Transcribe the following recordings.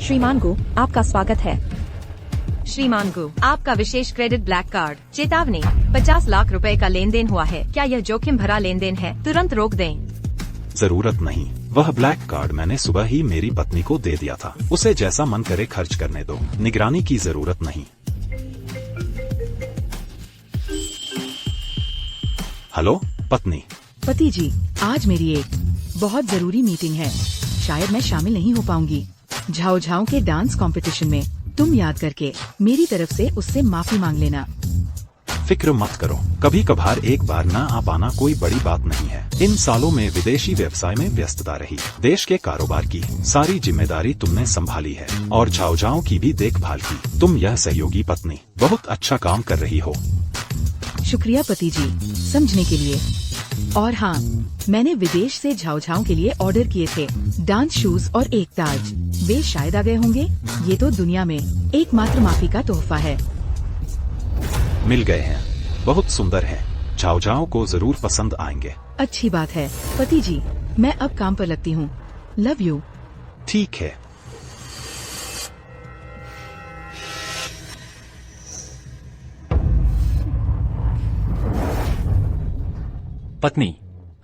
श्रीमान गो, आपका स्वागत है। श्रीमान गो, आपका विशेष क्रेडिट ब्लैक कार्ड। चेतावनी, 50 लाख रुपए का लेन देन हुआ है। क्या यह जोखिम भरा लेन देन है? तुरंत रोक दें। जरूरत नहीं, वह ब्लैक कार्ड मैंने सुबह ही मेरी पत्नी को दे दिया था। उसे जैसा मन करे खर्च करने दो, निगरानी की जरूरत नहीं। हेलो पत्नी। पति जी, आज मेरी एक बहुत जरूरी मीटिंग है, शायद मैं शामिल नहीं हो पाऊंगी। झाओ झाओ के डांस कंपटीशन में तुम याद करके मेरी तरफ से उससे माफी मांग लेना। फिक्र मत करो, कभी कभार एक बार न आ पाना कोई बड़ी बात नहीं है। इन सालों में विदेशी व्यवसाय में व्यस्तता रही, देश के कारोबार की सारी जिम्मेदारी तुमने संभाली है और झाओ झाओ की भी देखभाल की। तुम यह सहयोगी पत्नी बहुत अच्छा काम कर रही हो। शुक्रिया पति जी, समझने के लिए। और हाँ, मैंने विदेश से झाओ झाओ के लिए ऑर्डर किए थे डांस शूज और एक ताज। वे शायद आ गए होंगे। ये तो दुनिया में एकमात्र माफी का तोहफा है। मिल गए हैं, बहुत सुंदर है। झाओ झाओ को जरूर पसंद आएंगे। अच्छी बात है पति जी, मैं अब काम पर लगती हूँ। Love you. ठीक है। पत्नी,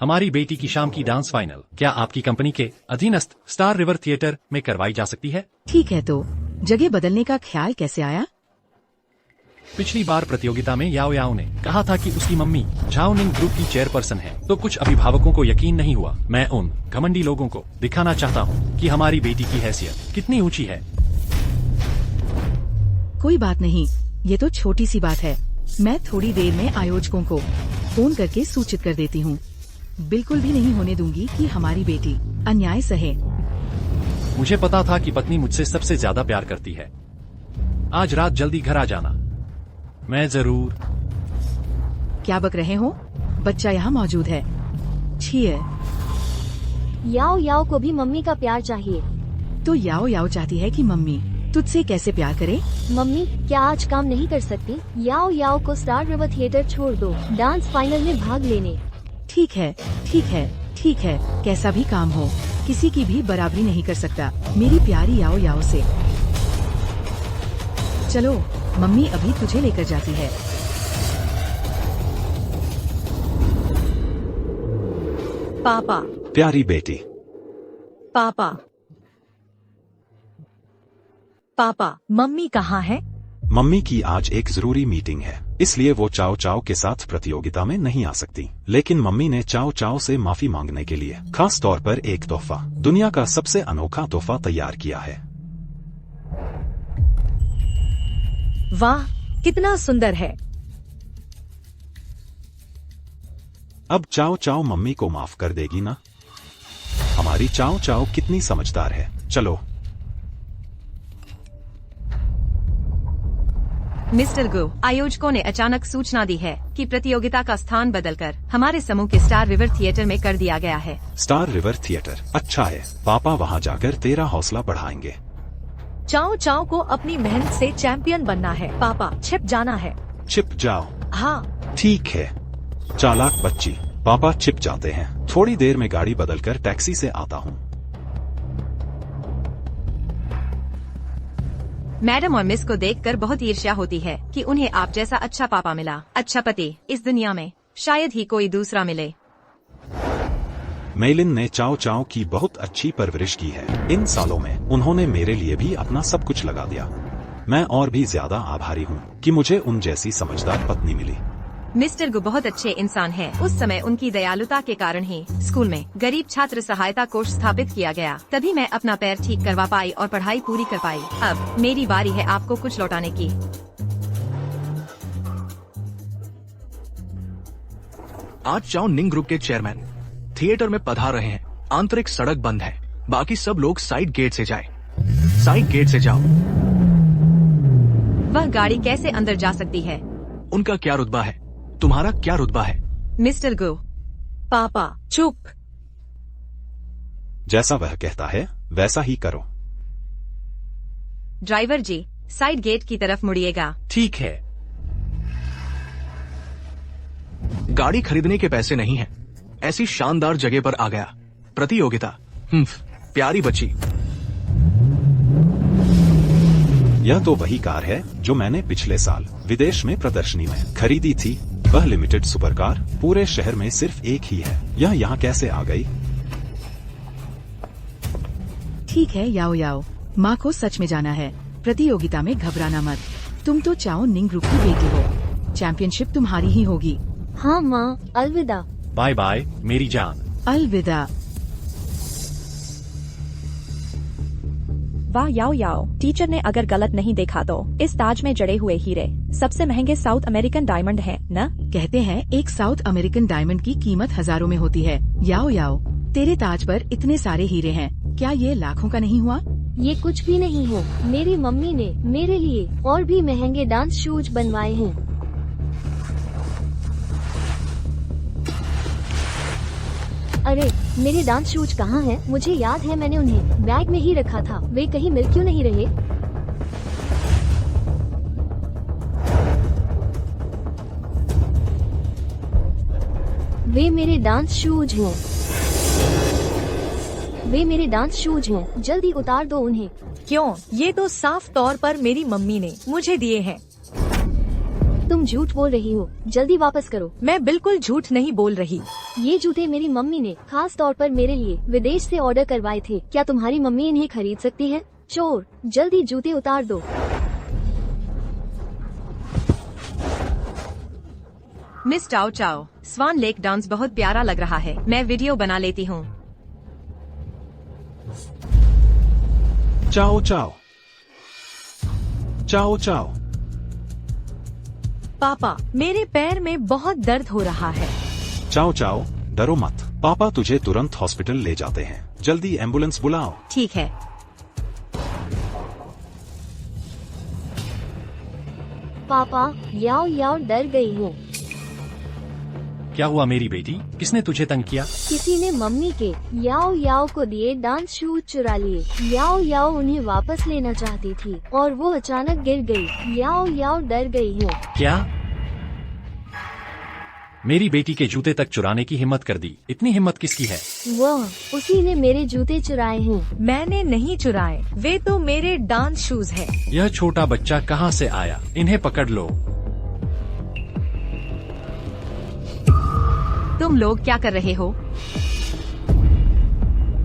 हमारी बेटी की शाम की डांस फाइनल क्या आपकी कंपनी के अधीनस्थ स्टार रिवर थिएटर में करवाई जा सकती है? ठीक है, तो जगह बदलने का ख्याल कैसे आया? पिछली बार प्रतियोगिता में याओ याओ ने कहा था कि उसकी मम्मी झाओ निंग ग्रुप की चेयरपर्सन है, तो कुछ अभिभावकों को यकीन नहीं हुआ। मैं उन घमंडी लोगों को दिखाना चाहता हूँ कि हमारी बेटी की हैसियत कितनी ऊंची है। कोई बात नहीं, ये तो छोटी सी बात है। मैं थोड़ी देर में आयोजकों को फोन करके सूचित कर देती हूँ। बिल्कुल भी नहीं होने दूंगी कि हमारी बेटी अन्याय सहे। मुझे पता था कि पत्नी मुझसे सबसे ज्यादा प्यार करती है। आज रात जल्दी घर आ जाना। मैं जरूर। क्या बक रहे हो? बच्चा यहाँ मौजूद है। छिए। याओ याओ को भी मम्मी का प्यार चाहिए। तो याओ याओ चाहती है कि मम्मी तुझसे कैसे प्यार करे? मम्मी, क्या आज काम नहीं कर सकती? याओ याओ को स्टार रिवर थिएटर छोड़ दो, डांस फाइनल में भाग लेने। ठीक है, ठीक है, ठीक है, कैसा भी काम हो, किसी की भी बराबरी नहीं कर सकता मेरी प्यारी याओ याओ से। चलो, मम्मी अभी तुझे लेकर जाती है। पापा। प्यारी बेटी। पापा। पापा, मम्मी कहाँ है? मम्मी की आज एक जरूरी मीटिंग है, इसलिए वो चाओ चाओ के साथ प्रतियोगिता में नहीं आ सकती। लेकिन मम्मी ने चाओ चाओ से माफी मांगने के लिए खास तौर पर एक तोहफा, दुनिया का सबसे अनोखा तोहफा तैयार किया है। वाह, कितना सुंदर है। अब चाओ चाओ मम्मी को माफ कर देगी ना? हमारी चाओ चाओ कितनी समझदार है। चलो। मिस्टर गो, आयोजकों ने अचानक सूचना दी है कि प्रतियोगिता का स्थान बदलकर हमारे समूह के स्टार रिवर थिएटर में कर दिया गया है। Star river theatre? अच्छा है, पापा वहाँ जाकर तेरा हौसला बढ़ाएंगे। चाओ चाओ को अपनी मेहनत से चैंपियन बनना है। पापा, छिप जाना है। छिप जाओ। हाँ। ठीक है, चालाक बच्ची। पापा छिप जाते हैं। थोड़ी देर में गाड़ी बदलकर टैक्सी से आता हूँ। मैडम और मिस को देखकर बहुत ईर्ष्या होती है कि उन्हें आप जैसा अच्छा पापा मिला। अच्छा पति इस दुनिया में शायद ही कोई दूसरा मिले। मेलिन ने चाओ चाओ की बहुत अच्छी परवरिश की है। इन सालों में उन्होंने मेरे लिए भी अपना सब कुछ लगा दिया। मैं और भी ज्यादा आभारी हूँ कि मुझे उन जैसी समझदार पत्नी मिली। मिस्टर गु बहुत अच्छे इंसान हैं। उस समय उनकी दयालुता के कारण ही स्कूल में गरीब छात्र सहायता कोष स्थापित किया गया। तभी मैं अपना पैर ठीक करवा पाई और पढ़ाई पूरी कर पाई। अब मेरी बारी है आपको कुछ लौटाने की। आज चाओ निंग ग्रुप के चेयरमैन थिएटर में पधार रहे हैं। आंतरिक सड़क बंद है, बाकी सब लोग साइड गेट से जाएं। साइड गेट से जाओ। वह गाड़ी कैसे अंदर जा सकती है? उनका क्या रुतबा है? तुम्हारा क्या रुतबा है? मिस्टर गो। पापा चुप। जैसा वह कहता है वैसा ही करो। ड्राइवर जी, साइड गेट की तरफ मुड़िएगा। ठीक है। गाड़ी खरीदने के पैसे नहीं हैं। ऐसी शानदार जगह पर आ गया। प्रतियोगिता। प्यारी बच्ची। यह तो वही कार है जो मैंने पिछले साल विदेश में प्रदर्शनी में खरीदी थी। वह लिमिटेड सुपर कार पूरे शहर में सिर्फ एक ही है। यह यहाँ कैसे आ गई? ठीक है याओ याओ, माँ को सच में जाना है। प्रतियोगिता में घबराना मत। तुम तो चाओ निंग ग्रुप की बेटी हो। चैंपियनशिप तुम्हारी ही होगी। हाँ माँ, अलविदा। बाय बाय मेरी जान। अलविदा। वाह याओ याओ, टीचर ने अगर गलत नहीं देखा तो इस ताज में जड़े हुए हीरे सबसे महंगे साउथ अमेरिकन डायमंड हैं, न? कहते हैं एक साउथ अमेरिकन डायमंड की कीमत हजारों में होती है। याओ याओ, तेरे ताज पर इतने सारे हीरे हैं, क्या ये लाखों का नहीं हुआ? ये कुछ भी नहीं है। मेरी मम्मी ने मेरे लिए और भी महंगे डांस शूज बनवाए हैं। अरे मेरे डांस शूज कहाँ हैं? मुझे याद है मैंने उन्हें बैग में ही रखा था। वे कहीं मिल क्यों नहीं रहे? वे मेरे डांस शूज हैं। वे मेरे डांस शूज हैं। जल्दी उतार दो उन्हें। क्यों? ये तो साफ तौर पर मेरी मम्मी ने मुझे दिए हैं। तुम झूठ बोल रही हो। जल्दी वापस करो। मैं बिल्कुल झूठ नहीं बोल रही। ये जूते मेरी मम्मी ने खास तौर पर मेरे लिए विदेश से ऑर्डर करवाए थे। क्या तुम्हारी मम्मी इन्हें खरीद सकती है? चोर, जल्दी जूते उतार दो। मिस चाओ चाओ, स्वान लेक डांस बहुत प्यारा लग रहा है। मैं वीडियो बना लेती हूँ। चाओ चाओ चाओ चाओ। पापा, मेरे पैर में बहुत दर्द हो रहा है। चाओ चाओ, डरो मत। पापा तुझे तुरंत हॉस्पिटल ले जाते हैं। जल्दी एम्बुलेंस बुलाओ। ठीक है। पापा, याओ याओ डर गई हूँ। क्या हुआ मेरी बेटी? किसने तुझे तंग किया? किसी ने मम्मी के याओ याओ को दिए डांस शूज चुरा लिए। याओ याओ उन्हें वापस लेना चाहती थी और वो अचानक गिर गई। याओ याओ डर गई है। क्या? मेरी बेटी के जूते तक चुराने की हिम्मत कर दी। इतनी हिम्मत किसकी है? वह उसी ने मेरे जूते चुराए हैं। मैंने नहीं चुराए, वे तो मेरे डांस शूज हैं। यह छोटा बच्चा कहाँ से आया? इन्हें पकड़ लो। तुम लोग क्या कर रहे हो?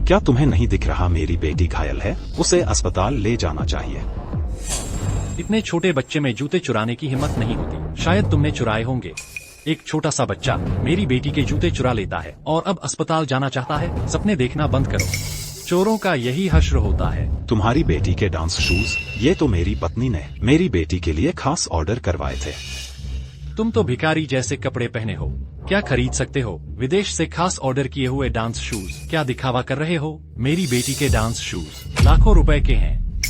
क्या तुम्हें नहीं दिख रहा मेरी बेटी घायल है? उसे अस्पताल ले जाना चाहिए। इतने छोटे बच्चे में जूते चुराने की हिम्मत नहीं होती। शायद तुमने चुराए होंगे। एक छोटा सा बच्चा मेरी बेटी के जूते चुरा लेता है और अब अस्पताल जाना चाहता है। सपने देखना बंद करो। चोरों का यही हश्र होता है। तुम्हारी बेटी के डांस शूज ये तो मेरी पत्नी ने मेरी बेटी के लिए खास ऑर्डर करवाए थे। तुम तो भिखारी जैसे कपड़े पहने हो। क्या खरीद सकते हो? विदेश से खास ऑर्डर किए हुए डांस शूज। क्या दिखावा कर रहे हो? मेरी बेटी के डांस शूज लाखों रुपए के हैं।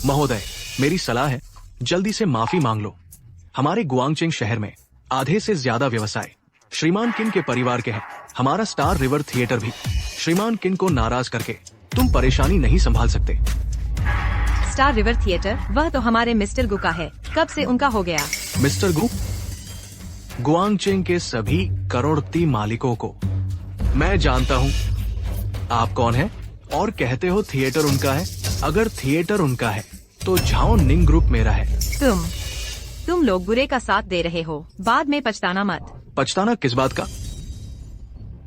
महोदय, मेरी सलाह है जल्दी से माफी मांग लो। हमारे गुआंगचेंग शहर में आधे से ज्यादा व्यवसाय श्रीमान किन के परिवार के हैं। हमारा स्टार रिवर थिएटर भी श्रीमान किन को नाराज करके तुम परेशानी नहीं संभाल सकते। Star river theatre? वह तो हमारे मिस्टर गु का है। कब से उनका हो गया? मिस्टर गु? गुआंगचेंग के सभी करोड़पति मालिकों को मैं जानता हूँ। आप कौन हैं और कहते हो थिएटर उनका है? अगर थिएटर उनका है तो झाओ निंग ग्रुप मेरा है। तुम लोग बुरे का साथ दे रहे हो। बाद में पछताना मत। पछताना किस बात का?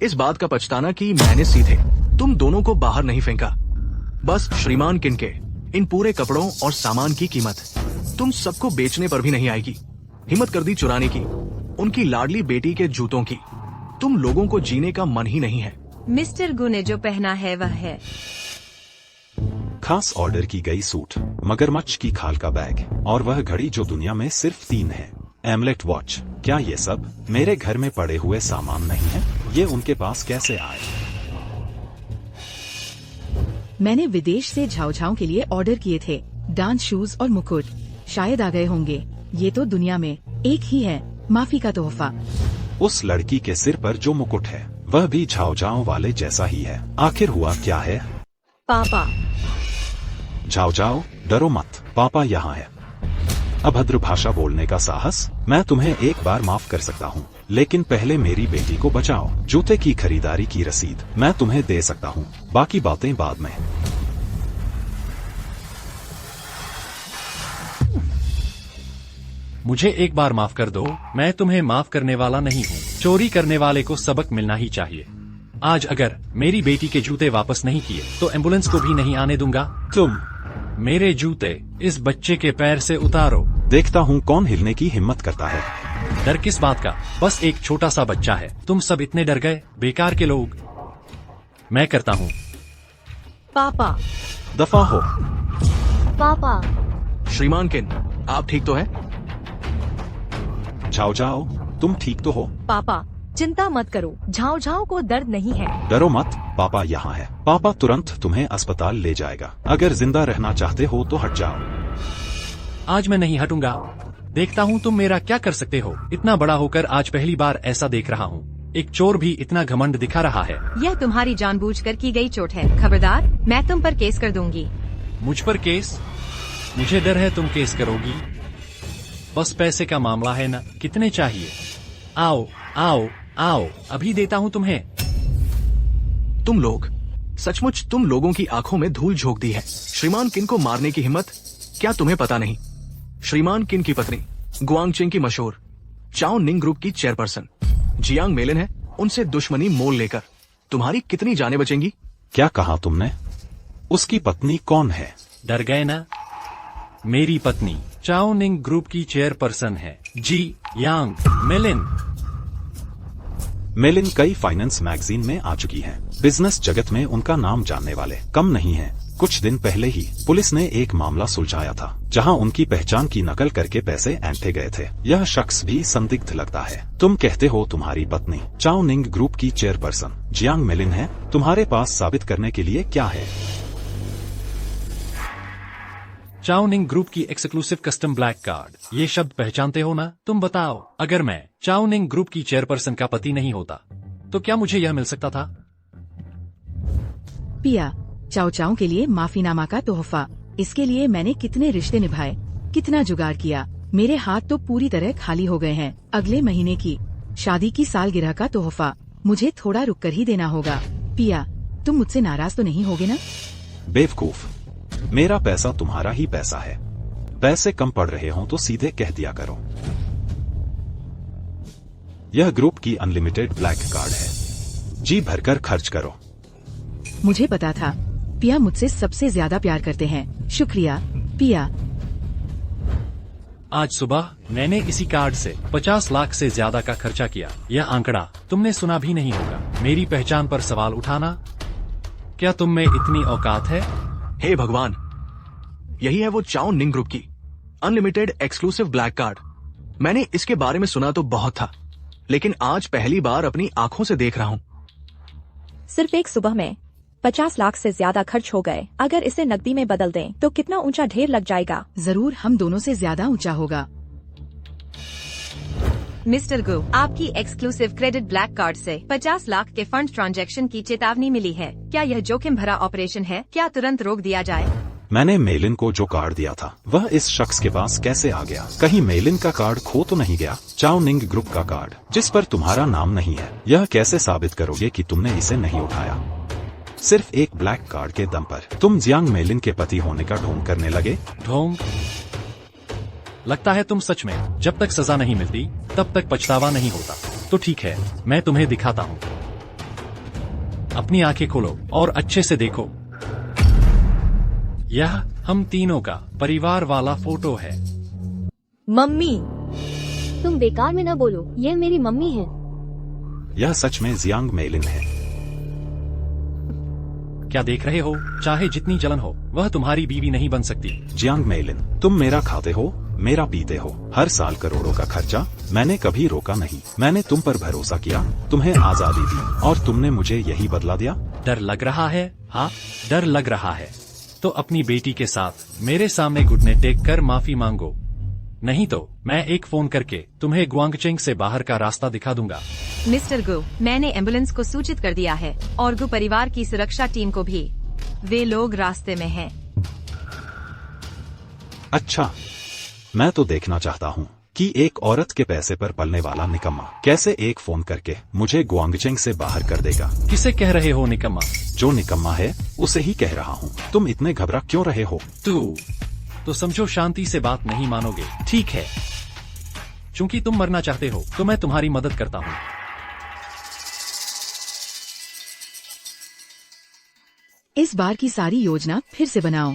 इस बात का पछताना कि मैंने सीधे तुम दोनों को बाहर नहीं फेंका। बस श्रीमान किन के इन पूरे कपड़ों और सामान की कीमत तुम सबको बेचने पर भी नहीं आएगी। हिम्मत कर दी चुराने की उनकी लाडली बेटी के जूतों की। तुम लोगों को जीने का मन ही नहीं है। मिस्टर गु ने जो पहना है वह है खास ऑर्डर की गई सूट, मगरमच्छ की खाल का बैग और वह घड़ी जो दुनिया में सिर्फ 3 है। AMOLED watch. क्या ये सब मेरे घर में पड़े हुए सामान नहीं है? ये उनके पास कैसे आए? मैंने विदेश से झाओझाओ के लिए ऑर्डर किए थे डांस शूज और मुकुट। शायद आ गए होंगे। ये तो दुनिया में एक ही है। माफी का तोहफा। उस लड़की के सिर पर जो मुकुट है वह भी झाओझाओ वाले जैसा ही है। आखिर हुआ क्या है? पापा। झाओझाओ, डरो मत। पापा यहाँ है। अभद्र भाषा बोलने का साहस? मैं तुम्हें एक बार माफ कर सकता हूँ, लेकिन पहले मेरी बेटी को बचाओ। जूते की खरीदारी की रसीद मैं तुम्हें दे सकता हूँ, बाकी बातें बाद में। मुझे एक बार माफ कर दो, मैं तुम्हें माफ करने वाला नहीं हूँ। चोरी करने वाले को सबक मिलना ही चाहिए। आज अगर मेरी बेटी के जूते वापस नहीं किए तो एम्बुलेंस को भी नहीं आने दूंगा। तुम मेरे जूते इस बच्चे के पैर से उतारो। देखता हूँ कौन हिलने की हिम्मत करता है। डर किस बात का, बस एक छोटा सा बच्चा है। तुम सब इतने डर गए, बेकार के लोग। मैं करता हूँ। पापा। दफा हो। पापा। श्रीमान किन, आप ठीक तो हैं? जाओ जाओ, तुम ठीक तो हो? पापा चिंता मत करो, झाओ झाओ को दर्द नहीं है। डरो मत, पापा यहाँ है। पापा तुरंत तुम्हें अस्पताल ले जाएगा। अगर जिंदा रहना चाहते हो तो हट जाओ। आज मैं नहीं हटूंगा। देखता हूँ तुम मेरा क्या कर सकते हो। इतना बड़ा होकर आज पहली बार ऐसा देख रहा हूँ। एक चोर भी इतना घमंड दिखा रहा है। यह तुम्हारी जानबूझकर की गई चोट है। खबरदार, मैं तुम पर केस कर दूंगी। मुझ पर केस? मुझे डर है तुम केस करोगी। बस पैसे का मामला है ना, कितने चाहिए? आओ आओ आओ, अभी देता हूँ तुम्हें। तुम लोग, सचमुच तुम लोगों की आंखों में धूल झोंक दी है। श्रीमान किन को मारने की हिम्मत क्या तुम्हें पता नहीं? श्रीमान किन की पत्नी गुआंगचेंग की मशहूर चाओ निंग ग्रुप की चेयरपर्सन जियांग मेलिन है। उनसे दुश्मनी मोल लेकर तुम्हारी कितनी जानें बचेंगी? क्या कहा तुमने? उसकी पत्नी कौन है? डर गए ना? मेरी पत्नी चाओ निंग ग्रुप की चेयरपर्सन है, जी यांग मेलिन। मेलिन कई फाइनेंस मैगजीन में आ चुकी हैं। बिजनेस जगत में उनका नाम जानने वाले कम नहीं हैं। कुछ दिन पहले ही पुलिस ने एक मामला सुलझाया था जहां उनकी पहचान की नकल करके पैसे ऐंठे गए थे। यह शख्स भी संदिग्ध लगता है। तुम कहते हो तुम्हारी पत्नी चाओ निंग ग्रुप की चेयरपर्सन जियांग मेलिन है। तुम्हारे पास साबित करने के लिए क्या है? चाओ निंग ग्रुप की एक्सक्लूसिव कस्टम ब्लैक कार्ड। ये शब्द पहचानते हो ना? तुम बताओ, अगर मैं चाओ निंग ग्रुप की चेयरपर्सन का पति नहीं होता तो क्या मुझे यह मिल सकता था? पिया, चाओ चाओ के लिए माफीनामा का तोहफा। इसके लिए मैंने कितने रिश्ते निभाए, कितना जुगाड़ किया। मेरे हाथ तो पूरी तरह खाली हो गए हैं। अगले महीने की शादी की सालगिरह का तोहफा मुझे थोड़ा रुक कर ही देना होगा। पिया, तुम मुझसे नाराज तो नहीं होगे ना? बेवकूफ, मेरा पैसा तुम्हारा ही पैसा है। पैसे कम पड़ रहे हो तो सीधे कह दिया करो। यह ग्रुप की अनलिमिटेड ब्लैक कार्ड है। जी भरकर खर्च करो। मुझे पता था पिया मुझसे सबसे ज्यादा प्यार करते हैं। शुक्रिया पिया। आज सुबह मैंने इसी कार्ड से 50 लाख से ज्यादा का खर्चा किया। यह आंकड़ा तुमने सुना भी नहीं होगा। मेरी पहचान पर सवाल उठाना, क्या तुम में इतनी औकात है? हे भगवान, यही है वो चाओ निंग ग्रुप की अनलिमिटेड एक्सक्लूसिव ब्लैक कार्ड। मैंने इसके बारे में सुना तो बहुत था, लेकिन आज पहली बार अपनी आंखों से देख रहा हूँ। सिर्फ एक सुबह में 50 लाख से ज्यादा खर्च हो गए। अगर इसे नकदी में बदल दें तो कितना ऊंचा ढेर लग जाएगा। जरूर हम दोनों से ज्यादा ऊंचा होगा। मिस्टर गो, आपकी एक्सक्लूसिव क्रेडिट ब्लैक कार्ड से 50 लाख के फंड ट्रांजैक्शन की चेतावनी मिली है। क्या यह जोखिम भरा ऑपरेशन है? क्या तुरंत रोक दिया जाए? मैंने मेलिन को जो कार्ड दिया था वह इस शख्स के पास कैसे आ गया? कहीं मेलिन का कार्ड खो तो नहीं गया? चाओ निंग ग्रुप का कार्ड जिस पर तुम्हारा नाम नहीं है, यह कैसे साबित करोगे कि तुमने इसे नहीं उठाया? सिर्फ एक ब्लैक कार्ड के दम पर तुम जियांग मेलिन के पति होने का ढोंग करने लगे। ढोंग? लगता है तुम सच में जब तक सजा नहीं मिलती तब तक पछतावा नहीं होता। तो ठीक है, मैं तुम्हें दिखाता हूँ। अपनी आंखें खोलो और अच्छे से देखो। यह हम तीनों का परिवार वाला फोटो है। मम्मी, तुम बेकार में न बोलो, ये मेरी मम्मी है। यह सच में जियांग मेलिन है। क्या देख रहे हो? चाहे जितनी जलन हो, वह तुम्हारी बीवी नहीं बन सकती। जियांग मेलिन, तुम मेरा खाते हो, मेरा पीते हो। हर साल करोड़ों का खर्चा मैंने कभी रोका नहीं। मैंने तुम पर भरोसा किया, तुम्हें आजादी दी और तुमने मुझे यही बदला दिया। डर लग रहा है? हाँ, डर लग रहा है। तो अपनी बेटी के साथ मेरे सामने घुटने टेक कर माफी मांगो, नहीं तो मैं एक फोन करके तुम्हें गुआंगचेंग से बाहर का रास्ता दिखा दूंगा। मिस्टर गो, मैंने एम्बुलेंस को सूचित कर दिया है और गो परिवार की सुरक्षा टीम को भी। वे लोग रास्ते में हैं। अच्छा, मैं तो देखना चाहता हूँ कि एक औरत के पैसे पर पलने वाला निकम्मा कैसे एक फोन करके मुझे गुआंगचेंग से बाहर कर देगा। किसे कह रहे हो निकम्मा? जो निकम्मा है उसे ही कह रहा हूँ। तुम इतने घबरा क्यों रहे हो? तू तो समझो शांति से बात नहीं मानोगे। ठीक है, चूंकि तुम मरना चाहते हो तो मैं तुम्हारी मदद करता हूँ। इस बार की सारी योजना फिर से बनाओ।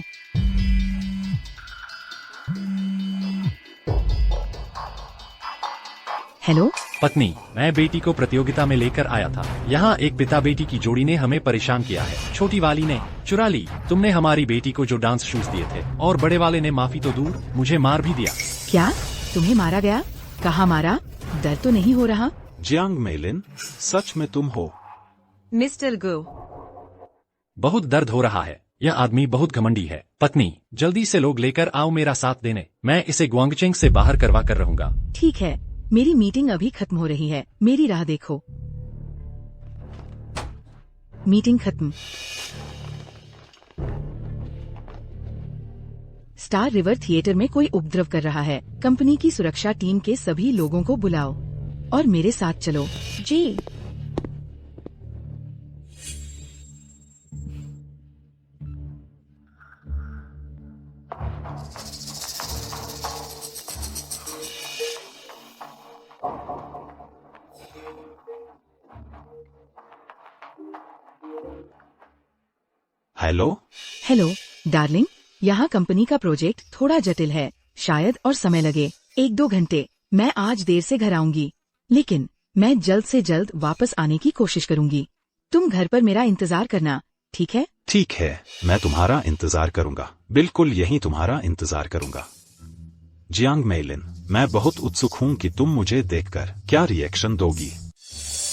हेलो पत्नी, मैं बेटी को प्रतियोगिता में लेकर आया था। यहाँ एक पिता बेटी की जोड़ी ने हमें परेशान किया है। छोटी वाली ने चुरा ली। तुमने हमारी बेटी को जो डांस शूज दिए थे, और बड़े वाले ने माफी तो दूर मुझे मार भी दिया। क्या तुम्हें मारा गया? कहाँ मारा? डर तो नहीं हो रहा? जियांग मेलिन, सच में तुम हो? मिस्टर गो, बहुत दर्द हो रहा है। यह आदमी बहुत घमंडी है। पत्नी, जल्दी से लोग लेकर आओ मेरा साथ देने। मैं इसे ग्वांगचेंग से बाहर करवा कर रहूंगा। ठीक है, मेरी मीटिंग अभी खत्म हो रही है, मेरी राह देखो। मीटिंग खत्म। स्टार रिवर थिएटर में कोई उपद्रव कर रहा है। कंपनी की सुरक्षा टीम के सभी लोगों को बुलाओ और मेरे साथ चलो। जी। हेलो। हेलो डार्लिंग, यहाँ कंपनी का प्रोजेक्ट थोड़ा जटिल है, शायद और समय लगे 1-2 घंटे। मैं आज देर से घर आऊंगी, लेकिन मैं जल्द से जल्द वापस आने की कोशिश करूंगी। तुम घर पर मेरा इंतजार करना, ठीक है? ठीक है, मैं तुम्हारा इंतजार करूंगा। बिल्कुल यही तुम्हारा इंतजार करूंगा। जियांग मेलिन, मैं बहुत उत्सुक हूँ कि तुम मुझे देखकर क्या रिएक्शन दोगी।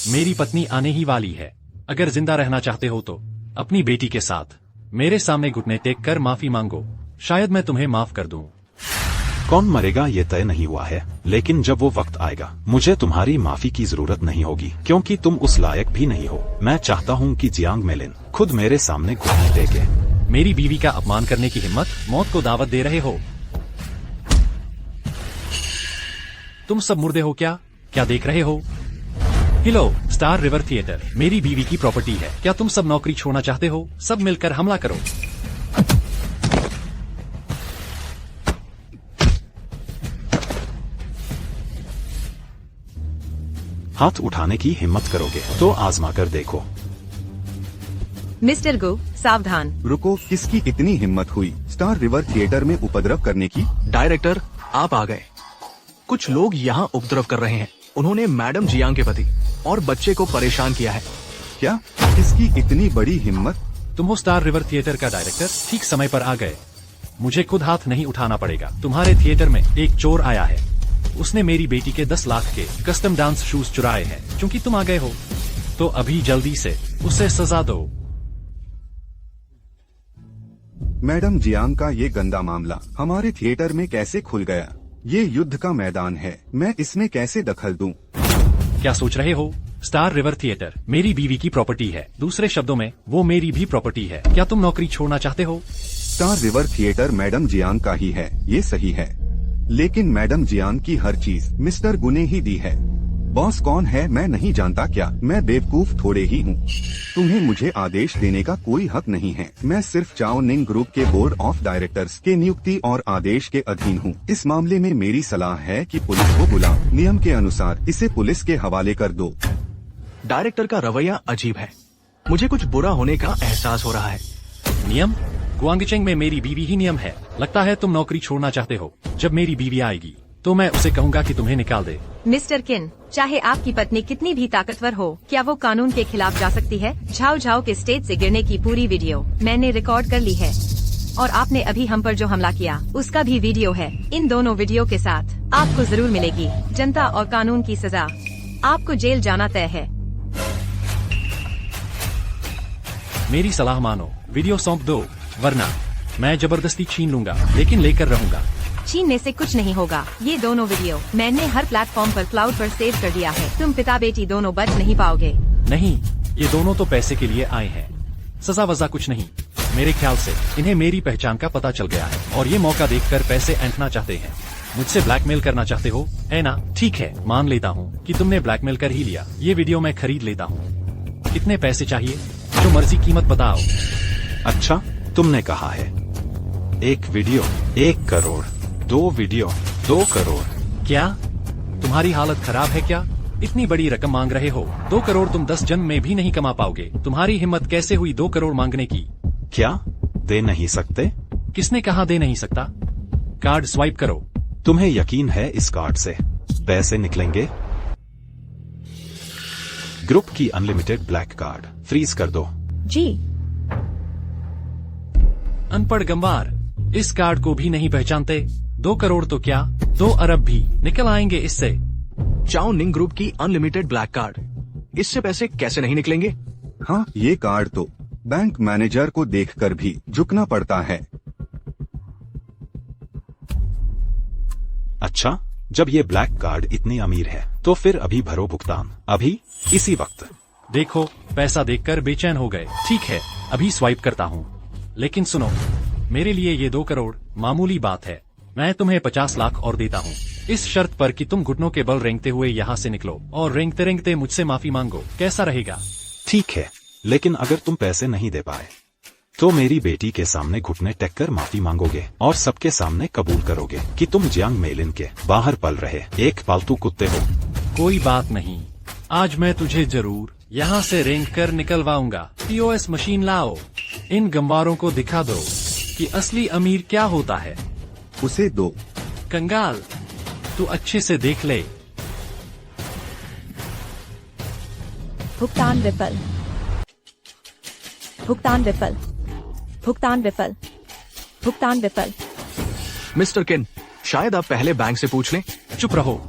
मेरी पत्नी आने ही वाली है। अगर जिंदा रहना चाहते हो तो अपनी बेटी के साथ मेरे सामने घुटने टेक कर माफी मांगो। शायद मैं तुम्हें माफ कर दूं। कौन मरेगा ये तय नहीं हुआ है, लेकिन जब वो वक्त आएगा मुझे तुम्हारी माफी की जरूरत नहीं होगी, क्योंकि तुम उस लायक भी नहीं हो। मैं चाहता हूँ कि जियांग मेलिन खुद मेरे सामने घुटने टेके। मेरी बीवी का अपमान करने की हिम्मत? मौत को दावत दे रहे हो? तुम सब मुर्दे हो क्या? क्या देख रहे हो? हेलो, स्टार रिवर थिएटर मेरी बीवी की प्रॉपर्टी है। क्या तुम सब नौकरी छोड़ना चाहते हो? सब मिलकर हमला करो। हाथ उठाने की हिम्मत करोगे तो आजमा कर देखो। मिस्टर गो, सावधान। रुको, किसकी इतनी हिम्मत हुई स्टार रिवर थिएटर में उपद्रव करने की? डायरेक्टर, आप आ गए। कुछ लोग यहाँ उपद्रव कर रहे हैं। उन्होंने मैडम जियांग के पति और बच्चे को परेशान किया है। क्या? किसकी इतनी बड़ी हिम्मत? तुम हो स्टार रिवर थिएटर का डायरेक्टर? ठीक समय पर आ गए। मुझे खुद हाथ नहीं उठाना पड़ेगा। तुम्हारे थिएटर में एक चोर आया है। उसने मेरी बेटी के 10 लाख के कस्टम डांस शूज चुराए हैं। क्योंकि तुम आ गए हो तो अभी जल्दी से उसे सजा दो। मैडम जियांग का ये गंदा मामला हमारे थिएटर में कैसे खुल गया? ये युद्ध का मैदान है, मैं इसमें कैसे दखल दूं? क्या सोच रहे हो? स्टार रिवर थिएटर मेरी बीवी की प्रॉपर्टी है। दूसरे शब्दों में वो मेरी भी प्रॉपर्टी है। क्या तुम नौकरी छोड़ना चाहते हो? Star river theatre madam Jiang का ही है, ये सही है, लेकिन मैडम जियांग की हर चीज मिस्टर गु ने ही दी है। बॉस कौन है मैं नहीं जानता क्या? मैं बेवकूफ थोड़े ही हूँ। तुम्हें मुझे आदेश देने का कोई हक नहीं है। मैं सिर्फ चाओ निंग ग्रुप के बोर्ड ऑफ डायरेक्टर्स के नियुक्ति और आदेश के अधीन हूँ। इस मामले में मेरी सलाह है कि पुलिस को बुला, नियम के अनुसार इसे पुलिस के हवाले कर दो। डायरेक्टर का रवैया अजीब है। मुझे कुछ बुरा होने का एहसास हो रहा है। नियम? ग्वांगचेंग में मेरी बीवी ही नियम है। लगता है तुम नौकरी छोड़ना चाहते हो। जब मेरी बीवी आएगी तो मैं उसे कहूँगा कि तुम्हें निकाल दे। मिस्टर किन, चाहे आपकी पत्नी कितनी भी ताकतवर हो, क्या वो कानून के खिलाफ जा सकती है? झाओ झाओ के स्टेज से गिरने की पूरी वीडियो मैंने रिकॉर्ड कर ली है, और आपने अभी हम पर जो हमला किया उसका भी वीडियो है। इन दोनों वीडियो के साथ आपको जरूर मिलेगी जनता और कानून की सजा। आपको जेल जाना तय है। मेरी सलाह मानो, वीडियो सौंप दो, वरना मैं जबरदस्ती छीन लूंगा, लेकिन लेकर रहूंगा। छीनने से कुछ नहीं होगा। ये दोनों वीडियो मैंने हर प्लेटफॉर्म पर क्लाउड पर सेव कर दिया है। तुम पिता बेटी दोनों बच नहीं पाओगे। नहीं, ये दोनों तो पैसे के लिए आए हैं। सजा वजा कुछ नहीं। मेरे ख्याल से इन्हें मेरी पहचान का पता चल गया है और ये मौका देखकर पैसे ऐंठना चाहते हैं। मुझसे ब्लैकमेल करना चाहते हो, है ना? ठीक है, मान लेता हूँ कि तुमने ब्लैकमेल कर ही लिया। ये वीडियो मैं खरीद लेता हूँ। कितने पैसे चाहिए? जो मर्जी कीमत बताओ। अच्छा, तुमने कहा है 1 वीडियो 1 करोड़, 2 वीडियो 2 करोड़। क्या तुम्हारी हालत खराब है क्या? इतनी बड़ी रकम मांग रहे हो? 2 करोड़ तुम 10 जन्म में भी नहीं कमा पाओगे। तुम्हारी हिम्मत कैसे हुई 2 करोड़ मांगने की? क्या दे नहीं सकते? किसने कहा दे नहीं सकता? कार्ड स्वाइप करो। तुम्हें यकीन है इस कार्ड से पैसे निकलेंगे? ग्रुप की अनलिमिटेड ब्लैक कार्ड फ्रीज कर दो। जी। अनपढ़ गंवार, इस कार्ड को भी नहीं पहचानते? 2 करोड़ तो क्या 2 अरब भी निकल आएंगे इससे। चाओ निंग ग्रुप की अनलिमिटेड ब्लैक कार्ड, इससे पैसे कैसे नहीं निकलेंगे? हाँ, ये कार्ड तो बैंक मैनेजर को देखकर भी झुकना पड़ता है। अच्छा, जब ये ब्लैक कार्ड इतनी अमीर है तो फिर अभी भरो भुगतान, अभी इसी वक्त। देखो, पैसा देखकर बेचैन हो गए। ठीक है, अभी स्वाइप करता हूँ। लेकिन सुनो, मेरे लिए ये 2 करोड़ मामूली बात है। मैं तुम्हें 50 लाख और देता हूँ, इस शर्त पर कि तुम घुटनों के बल रेंगते हुए यहाँ से निकलो और रेंगते रेंगते मुझसे माफी मांगो। कैसा रहेगा? ठीक है, लेकिन अगर तुम पैसे नहीं दे पाए तो मेरी बेटी के सामने घुटने टेक कर माफी मांगोगे और सबके सामने कबूल करोगे कि तुम जियांग मेलिन के बाहर पल रहे एक पालतू कुत्ते हो। कोई बात नहीं, आज मैं तुझे जरूर यहाँ से रेंग कर निकलवाऊंगा। पीओएस मशीन लाओ, इन गंवारों को दिखा दो कि असली अमीर क्या होता है। उसे दो। कंगाल, तू अच्छे से देख ले। भुगतान विफल। भुगतान विफल। भुगतान विफल। भुगतान विफल। मिस्टर किन, शायद आप पहले बैंक से पूछ लें। चुप रहो,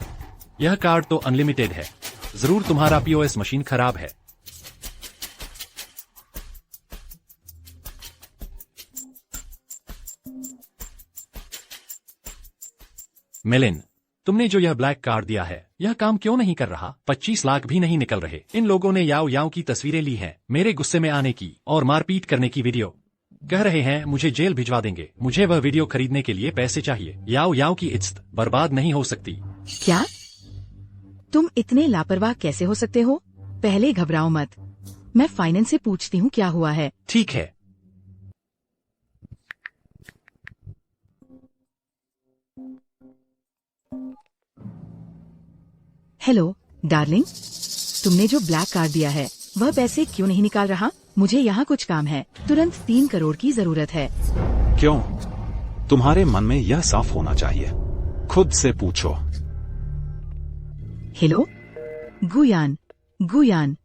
यह कार्ड तो अनलिमिटेड है। जरूर तुम्हारा पीओएस मशीन खराब है। मेलिन, तुमने जो यह ब्लैक कार्ड दिया है, यह काम क्यों नहीं कर रहा? 25 लाख भी नहीं निकल रहे। इन लोगों ने याओ याओ की तस्वीरें ली हैं, मेरे गुस्से में आने की और मारपीट करने की वीडियो। कह रहे हैं मुझे जेल भिजवा देंगे। मुझे वह वीडियो खरीदने के लिए पैसे चाहिए। याओ याओ की इज्जत बर्बाद नहीं हो सकती। क्या? तुम इतने लापरवाह कैसे हो सकते हो? पहले घबराओ मत, मैं फाइनेंस से पूछती हूँ क्या हुआ है। ठीक है। हेलो डार्लिंग, तुमने जो ब्लैक कार्ड दिया है वह पैसे क्यों नहीं निकाल रहा? मुझे यहाँ कुछ काम है, तुरंत 3 करोड़ की जरूरत है। क्यों? तुम्हारे मन में यह साफ होना चाहिए, खुद से पूछो। हेलो गुयान, गुयान।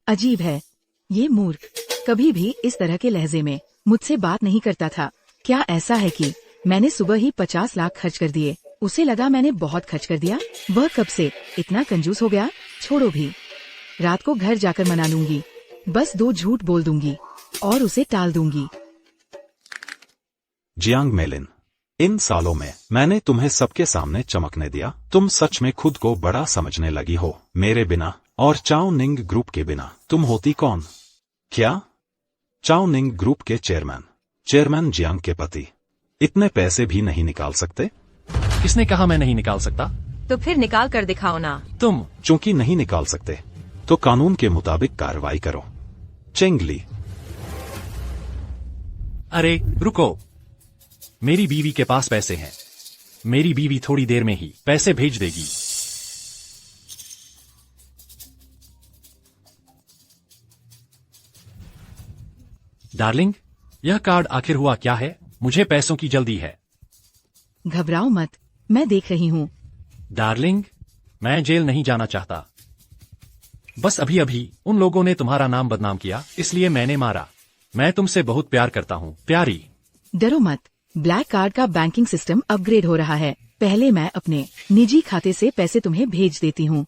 अजीब है, ये मूर्ख कभी भी इस तरह के लहजे में मुझसे बात नहीं करता था। क्या ऐसा है कि मैंने सुबह ही 50 लाख खर्च कर दिए? उसे लगा मैंने बहुत खर्च कर दिया। वह कब से इतना कंजूस हो गया? छोड़ो भी, रात को घर जाकर मना लूंगी। बस 2 झूठ बोल दूंगी और उसे टाल दूंगी। जियांग मेलिन, इन सालों में मैंने तुम्हें सबके सामने चमकने दिया। तुम सच में खुद को बड़ा समझने लगी हो। मेरे बिना और चाओ निंग ग्रुप के बिना तुम होती कौन? क्या? चाओ निंग ग्रुप के चेयरमैन जियांग के पति इतने पैसे भी नहीं निकाल सकते? किसने कहा मैं नहीं निकाल सकता? तो फिर निकाल कर दिखाओ ना। तुम चूंकि नहीं निकाल सकते तो कानून के मुताबिक कार्रवाई करो। चेंगली। अरे रुको, मेरी बीवी के पास पैसे हैं। मेरी बीवी थोड़ी देर में ही पैसे भेज देगी। डार्लिंग, यह कार्ड आखिर हुआ क्या है? मुझे पैसों की जल्दी है। घबराओ मत, मैं देख रही हूँ। डार्लिंग, मैं जेल नहीं जाना चाहता। बस अभी अभी उन लोगों ने तुम्हारा नाम बदनाम किया, इसलिए मैंने मारा। मैं तुमसे बहुत प्यार करता हूँ प्यारी। डरो मत, ब्लैक कार्ड का बैंकिंग सिस्टम अपग्रेड हो रहा है। पहले मैं अपने निजी खाते से पैसे तुम्हें भेज देती हूँ,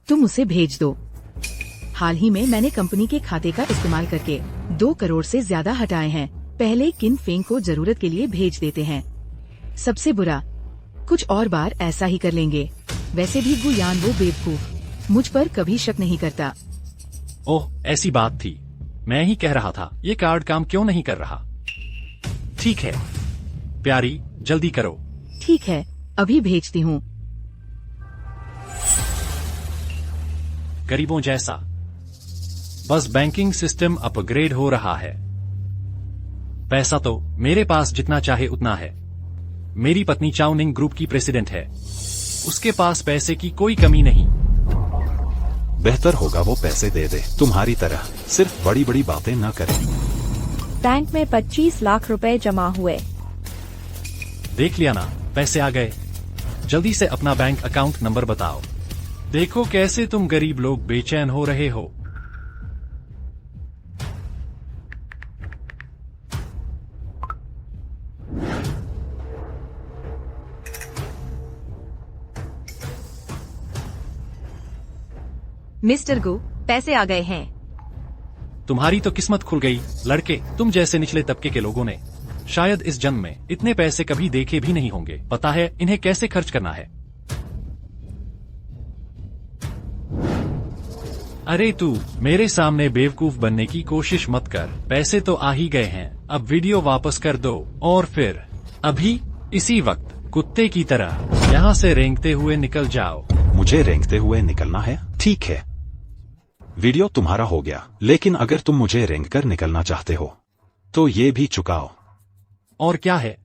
तुम उसे भेज दो। हाल ही में मैंने कंपनी के खाते का इस्तेमाल करके 2 करोड़ से ज्यादा हटाए हैं। पहले किन फेंग को जरूरत के लिए भेज देते हैं। सबसे बुरा, कुछ और बार ऐसा ही कर लेंगे। वैसे भी गुयान वो बेवकूफ मुझ पर कभी शक नहीं करता। ओह, ऐसी बात थी। मैं ही कह रहा था ये कार्ड काम क्यों नहीं कर रहा। ठीक है प्यारी, जल्दी करो। ठीक है, अभी भेजती हूँ। गरीबों जैसा, बस बैंकिंग सिस्टम अपग्रेड हो रहा है। पैसा तो मेरे पास जितना चाहे उतना है। मेरी पत्नी चाओनिंग ग्रुप की प्रेसिडेंट है। उसके पास पैसे की कोई कमी नहीं। बेहतर होगा वो पैसे दे दे, तुम्हारी तरह सिर्फ बड़ी बड़ी बातें न करे। बैंक में 25 लाख रुपए जमा हुए। देख लिया ना, पैसे आ गए। जल्दी से अपना बैंक अकाउंट नंबर बताओ। देखो कैसे तुम गरीब लोग बेचैन हो रहे हो। मिस्टर गु, पैसे आ गए हैं। तुम्हारी तो किस्मत खुल गई लड़के। तुम जैसे निचले तबके के लोगों ने शायद इस जन्म में इतने पैसे कभी देखे भी नहीं होंगे। पता है इन्हें कैसे खर्च करना है। अरे तू मेरे सामने बेवकूफ बनने की कोशिश मत कर। पैसे तो आ ही गए हैं, अब वीडियो वापस कर दो और फिर अभी इसी वक्त कुत्ते की तरह यहाँ से रेंगते हुए निकल जाओ। मुझे रेंगते हुए निकलना है? ठीक है, वीडियो तुम्हारा हो गया, लेकिन अगर तुम मुझे रेंग कर निकलना चाहते हो तो ये भी चुकाओ। और क्या है,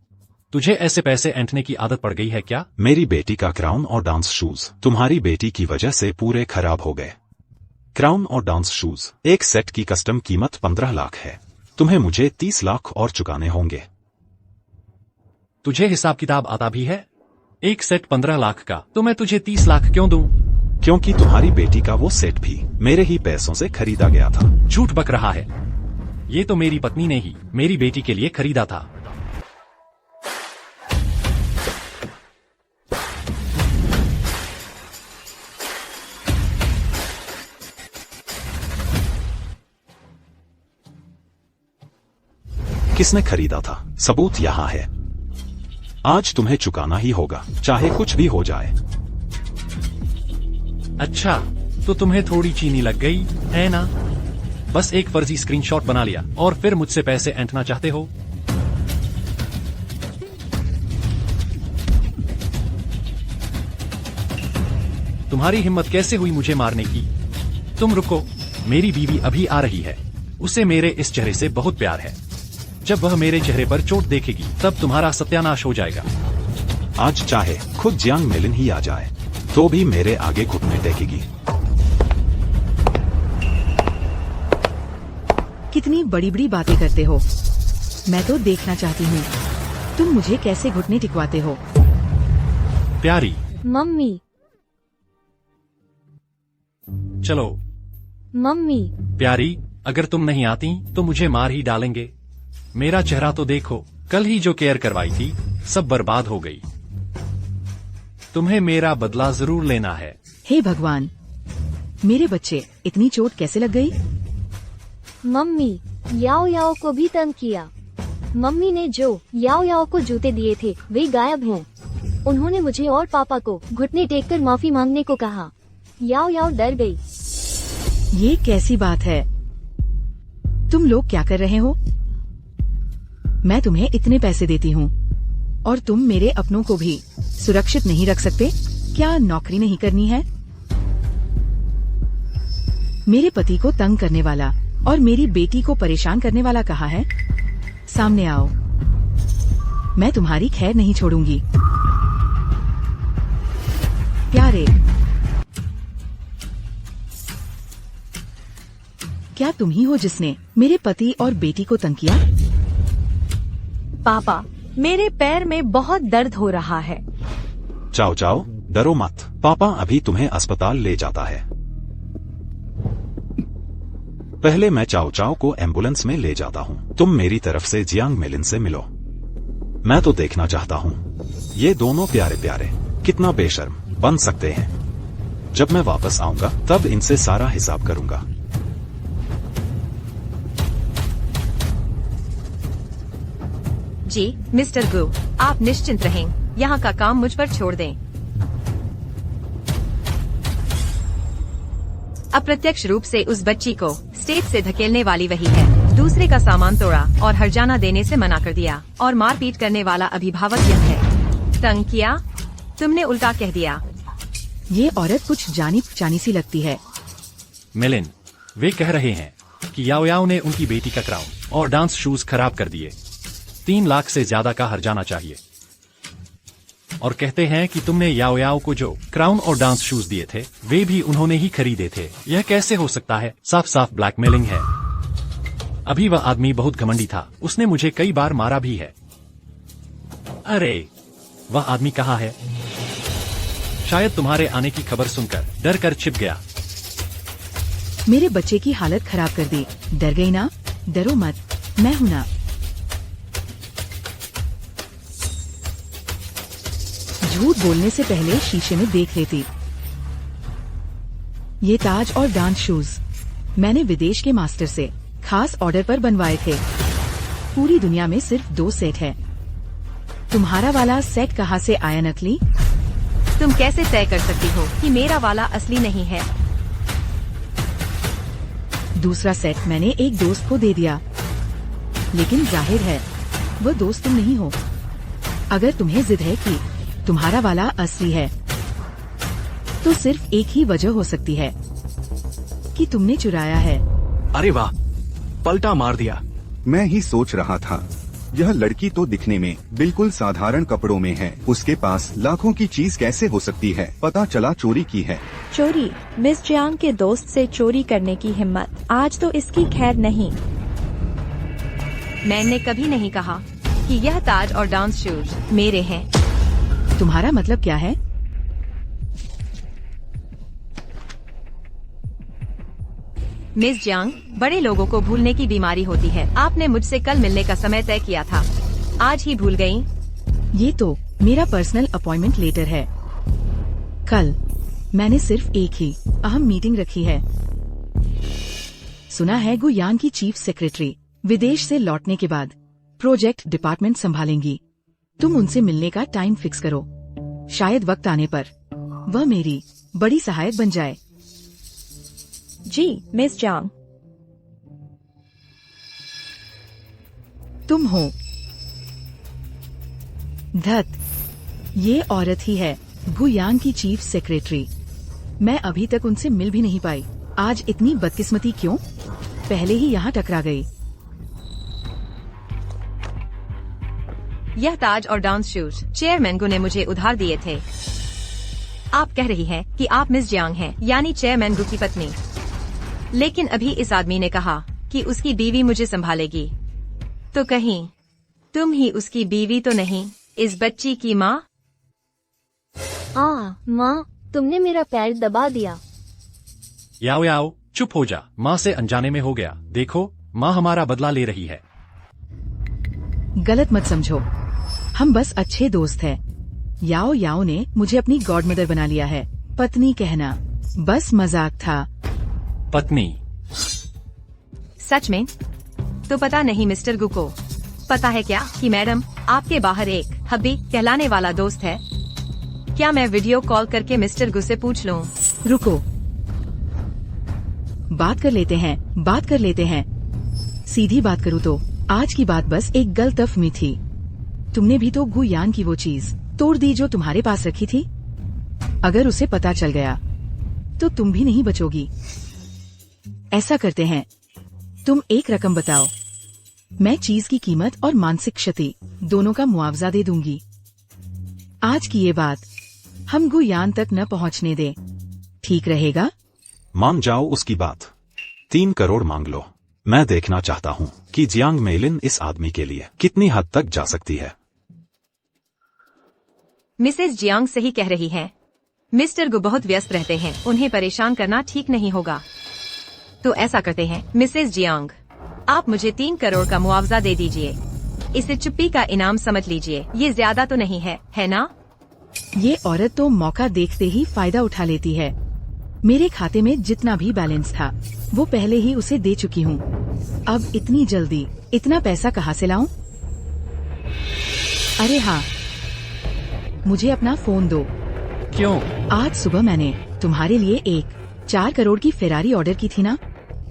तुझे ऐसे पैसे ऐंठने की आदत पड़ गई है क्या? मेरी बेटी का क्राउन और डांस शूज तुम्हारी बेटी की वजह से पूरे खराब हो गए। क्राउन और डांस शूज एक सेट की कस्टम कीमत 15 लाख है। तुम्हें मुझे 30 लाख और चुकाने होंगे। तुझे हिसाब किताब आता भी है? एक सेट 15 लाख का, तो मैं तुझे 30 लाख क्यों दूं? क्योंकि तुम्हारी बेटी का वो सेट भी मेरे ही पैसों से खरीदा गया था। झूठ बक रहा है। ये तो मेरी पत्नी ने ही मेरी बेटी के लिए खरीदा था। किसने खरीदा था? सबूत यहाँ है। आज तुम्हें चुकाना ही होगा, चाहे कुछ भी हो जाए। अच्छा, तो तुम्हें थोड़ी चीनी लग गई है ना? बस एक फर्जी स्क्रीनशॉट बना लिया और फिर मुझसे पैसे ऐंठना चाहते हो? तुम्हारी हिम्मत कैसे हुई मुझे मारने की? तुम रुको, मेरी बीवी अभी आ रही है। उसे मेरे इस चेहरे से बहुत प्यार है। जब वह मेरे चेहरे पर चोट देखेगी तब तुम्हारा सत्यानाश हो जाएगा। आज चाहे खुद जियांग मिलिन ही आ जाए तो भी मेरे आगे घुटने टेकेगी। कितनी बड़ी बड़ी बातें करते हो। मैं तो देखना चाहती हूँ तुम मुझे कैसे घुटने टिकवाते हो। प्यारी, मम्मी, चलो। मम्मी, प्यारी, अगर तुम नहीं आती तो मुझे मार ही डालेंगे। मेरा चेहरा तो देखो, कल ही जो केयर करवाई थी सब बर्बाद हो गई। तुम्हें मेरा बदला जरूर लेना है। हे भगवान, मेरे बच्चे, इतनी चोट कैसे लग गई? मम्मी, याओ याओ को भी तंग किया। मम्मी ने जो याओ याओ को जूते दिए थे वे गायब हैं। उन्होंने मुझे और पापा को घुटने टेककर माफी मांगने को कहा। याओ याओ डर गई। ये कैसी बात है? तुम लोग क्या कर रहे हो? मैं तुम्हें इतने पैसे देती हूँ और तुम मेरे अपनों को भी सुरक्षित नहीं रख सकते? क्या नौकरी नहीं करनी है? मेरे पति को तंग करने वाला और मेरी बेटी को परेशान करने वाला कहाँ है? सामने आओ, मैं तुम्हारी खैर नहीं छोड़ूंगी। प्यारे, क्या तुम ही हो जिसने मेरे पति और बेटी को तंग किया? पापा, मेरे पैर में बहुत दर्द हो रहा है। चाओ चाओ, डरो मत, पापा अभी तुम्हें अस्पताल ले जाता है। पहले मैं चाओ चाओ को एम्बुलेंस में ले जाता हूँ। तुम मेरी तरफ से जियांग मिलिन से मिलो। मैं तो देखना चाहता हूँ ये दोनों प्यारे प्यारे कितना बेशर्म बन सकते हैं। जब मैं वापस आऊंगा तब इनसे सारा हिसाब करूंगा। जी मिस्टर गु, आप निश्चिंत रहें, यहाँ का काम मुझ पर छोड़ दें। अप्रत्यक्ष रूप से उस बच्ची को स्टेज से धकेलने वाली वही है। दूसरे का सामान तोड़ा और हर्जाना देने से मना कर दिया और मारपीट करने वाला अभिभावक यह है। तंग किया? तुमने उल्टा कह दिया। ये औरत कुछ जानी पहचानी सी लगती है। मिलिन, वे कह रहे हैं कि याओ याओ ने उनकी बेटी का क्राउन और डांस शूज खराब कर दिए। 3 लाख से ज्यादा का हर्जाना चाहिए। और कहते हैं कि तुमने याओ याओ को जो क्राउन और डांस शूज दिए थे वे भी उन्होंने ही खरीदे थे। यह कैसे हो सकता है? साफ साफ ब्लैकमेलिंग है। अभी वह आदमी बहुत घमंडी था, उसने मुझे कई बार मारा भी है। अरे वह आदमी कहाँ है? शायद तुम्हारे आने की खबर सुनकर डर कर छिप गया। मेरे बच्चे की हालत खराब कर दी। डर गई ना? डरो मत, मैं हूं ना। झूठ बोलने से पहले शीशे में देख लेती। ये ताज और डांस शूज मैंने विदेश के मास्टर से खास ऑर्डर पर बनवाए थे। पूरी दुनिया में सिर्फ 2 सेट है। तुम्हारा वाला सेट कहाँ से आया नकली? तुम कैसे तय कर सकती हो कि मेरा वाला असली नहीं है? दूसरा सेट मैंने एक दोस्त को दे दिया, लेकिन जाहिर है वो दोस्त तुम नहीं हो। अगर तुम्हें जिद है कि तुम्हारा वाला असली है, तो सिर्फ एक ही वजह हो सकती है कि तुमने चुराया है। अरे वाह, पलटा मार दिया। मैं ही सोच रहा था, यह लड़की तो दिखने में बिल्कुल साधारण कपड़ों में है, उसके पास लाखों की चीज कैसे हो सकती है? पता चला चोरी की है। चोरी? मिस जियांग के दोस्त से चोरी करने की हिम्मत? आज तो इसकी खैर नहीं। मैंने कभी नहीं कहा कि यह ताज और डांस शूज मेरे हैं। तुम्हारा मतलब क्या है? मिस जियांग, बड़े लोगों को भूलने की बीमारी होती है। आपने मुझसे कल मिलने का समय तय किया था, आज ही भूल गयी? ये तो मेरा पर्सनल अपॉइंटमेंट लेटर है। कल मैंने सिर्फ एक ही अहम मीटिंग रखी है। सुना है गुयान की चीफ सेक्रेटरी विदेश से लौटने के बाद प्रोजेक्ट डिपार्टमेंट संभालेंगी। तुम उनसे मिलने का टाइम फिक्स करो। शायद वक्त आने पर वह मेरी बड़ी सहायक बन जाए। जी मिस जियांग। तुम हो? धत, ये औरत ही है गुयांग की चीफ सेक्रेटरी। मैं अभी तक उनसे मिल भी नहीं पाई। आज इतनी बदकिस्मती क्यों? पहले ही यहाँ टकरा गई। यह ताज और डांस शूज चेयरमैन गु ने मुझे उधार दिए थे। आप कह रही हैं कि आप मिस जियांग हैं, यानी चेयरमैन गु की पत्नी। लेकिन अभी इस आदमी ने कहा कि उसकी बीवी मुझे संभालेगी। तो कहीं तुम ही उसकी बीवी तो नहीं, इस बच्ची की माँ? माँ, तुमने मेरा पैर दबा दिया। याओ याओ, चुप हो जा। माँ से अनजाने में हो गया। देखो, माँ हमारा बदला ले रही है। गलत मत समझो, हम बस अच्छे दोस्त हैं। याओ याओ ने मुझे अपनी गॉडमदर बना लिया है। पत्नी कहना बस मजाक था। पत्नी? सच में? तो पता नहीं मिस्टर गु को पता है क्या कि मैडम आपके बाहर एक हब्बी कहलाने वाला दोस्त है? क्या मैं वीडियो कॉल करके मिस्टर गु से पूछ लूं? रुको, बात कर लेते हैं। सीधी बात करूँ तो आज की बात बस एक गलतफहमी थी। तुमने भी तो गुयान की वो चीज तोड़ दी जो तुम्हारे पास रखी थी। अगर उसे पता चल गया तो तुम भी नहीं बचोगी। ऐसा करते हैं, तुम एक रकम बताओ, मैं चीज की कीमत और मानसिक क्षति दोनों का मुआवजा दे दूंगी। आज की ये बात हम गुयान तक न पहुंचने दें, ठीक रहेगा? मान जाओ उसकी बात। 3 करोड़ मांग लो। मैं देखना चाहता हूँ कि जियांग मेलिन इस आदमी के लिए कितनी हद तक जा सकती है। मिसेस जियांग सही कह रही हैं। मिस्टर गु बहुत व्यस्त रहते हैं, उन्हें परेशान करना ठीक नहीं होगा। तो ऐसा करते हैं, मिसेस जियांग, आप मुझे 3 करोड़ का मुआवजा दे दीजिए। इसे चुप्पी का इनाम समझ लीजिए। ये ज्यादा तो नहीं है ना? ये औरत तो मौका देखते ही फायदा उठा लेती है। मेरे खाते में जितना भी बैलेंस था वो पहले ही उसे दे चुकी हूँ। अब इतनी जल्दी इतना पैसा कहाँ से लाऊं? अरे हाँ, मुझे अपना फोन दो। क्यों? आज सुबह मैंने तुम्हारे लिए एक 4 करोड़ की फेरारी ऑर्डर की थी ना।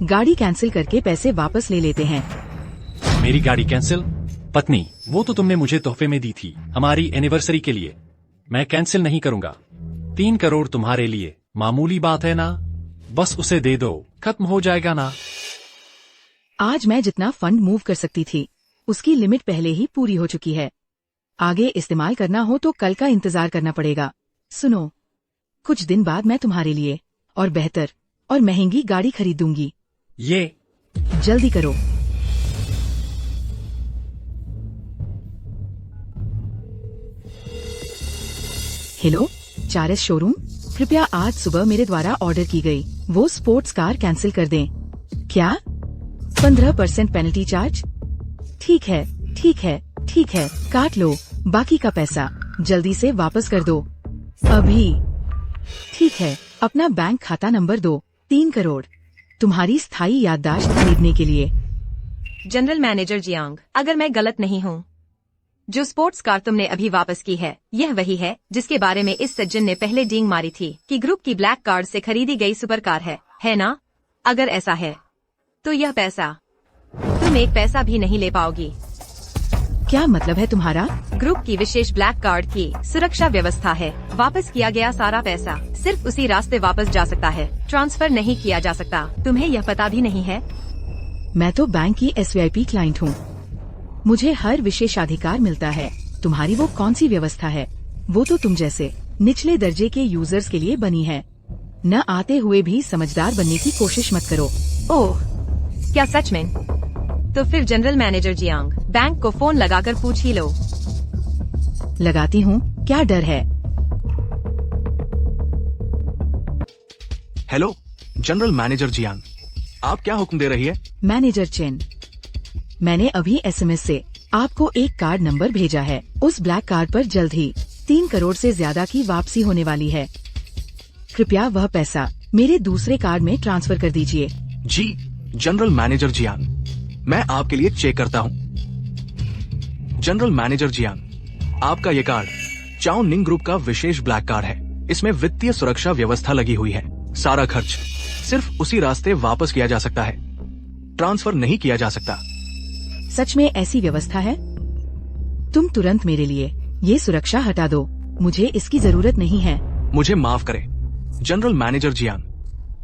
गाड़ी कैंसिल करके पैसे वापस ले लेते हैं। मेरी गाड़ी कैंसिल? पत्नी, वो तो तुमने मुझे तोहफे में दी थी हमारी एनिवर्सरी के लिए। मैं कैंसिल नहीं करूँगा। 3 करोड़ तुम्हारे लिए मामूली बात है ना? बस उसे दे दो, खत्म हो जाएगा ना। आज मैं जितना फंड मूव कर सकती थी उसकी लिमिट पहले ही पूरी हो चुकी है। आगे इस्तेमाल करना हो तो कल का इंतजार करना पड़ेगा। सुनो, कुछ दिन बाद मैं तुम्हारे लिए और बेहतर और महंगी गाड़ी खरीदूंगी। ये जल्दी करो। हेलो, 4S शोरूम, कृपया आज सुबह मेरे द्वारा ऑर्डर की गई वो स्पोर्ट्स कार कैंसिल कर दें। क्या 15% पेनल्टी चार्ज? ठीक है, ठीक है, ठीक है, काट लो। बाकी का पैसा जल्दी से वापस कर दो अभी। ठीक है, अपना बैंक खाता नंबर दो। 3 करोड़ तुम्हारी स्थायी याददाश्त खरीदने के लिए। जनरल मैनेजर जियांग, अगर मैं गलत नहीं हूँ, जो स्पोर्ट्स कार तुमने अभी वापस की है, यह वही है जिसके बारे में इस सज्जन ने पहले डींग मारी थी कि ग्रुप की ब्लैक कार्ड से खरीदी गई सुपर कार है ना? अगर ऐसा है तो यह पैसा तुम एक पैसा भी नहीं ले पाओगी। क्या मतलब है तुम्हारा? ग्रुप की विशेष ब्लैक कार्ड की सुरक्षा व्यवस्था है। वापस किया गया सारा पैसा सिर्फ उसी रास्ते वापस जा सकता है, ट्रांसफर नहीं किया जा सकता। तुम्हें यह पता भी नहीं है? मैं तो बैंक की SVIP क्लाइंट हूँ, मुझे हर विशेषाधिकार मिलता है। तुम्हारी वो कौन सी व्यवस्था है? वो तो तुम जैसे निचले दर्जे के यूजर्स के लिए बनी है। न आते हुए भी समझदार बनने की कोशिश मत करो। ओह, क्या सच में? तो फिर जनरल मैनेजर जियांग, बैंक को फोन लगाकर पूछ ही लो। लगाती हूँ, क्या डर है? हेलो जनरल मैनेजर जियांग, आप क्या हुक्म दे रही है? मैनेजर चेन, मैंने अभी SMS से आपको एक कार्ड नंबर भेजा है। उस ब्लैक कार्ड पर जल्द ही 3 करोड़ से ज्यादा की वापसी होने वाली है। कृपया वह पैसा मेरे दूसरे कार्ड में ट्रांसफर कर दीजिए। जी जनरल मैनेजर जियांग, मैं आपके लिए चेक करता हूँ। जनरल मैनेजर जियांग, आपका ये कार्ड चाओ निंग ग्रुप का विशेष ब्लैक कार्ड है। इसमें वित्तीय सुरक्षा व्यवस्था लगी हुई है। सारा खर्च सिर्फ उसी रास्ते वापस किया जा सकता है, ट्रांसफर नहीं किया जा सकता। सच में ऐसी व्यवस्था है? तुम तुरंत मेरे लिए ये सुरक्षा हटा दो, मुझे इसकी जरूरत नहीं है। मुझे माफ करें जनरल मैनेजर जियांग,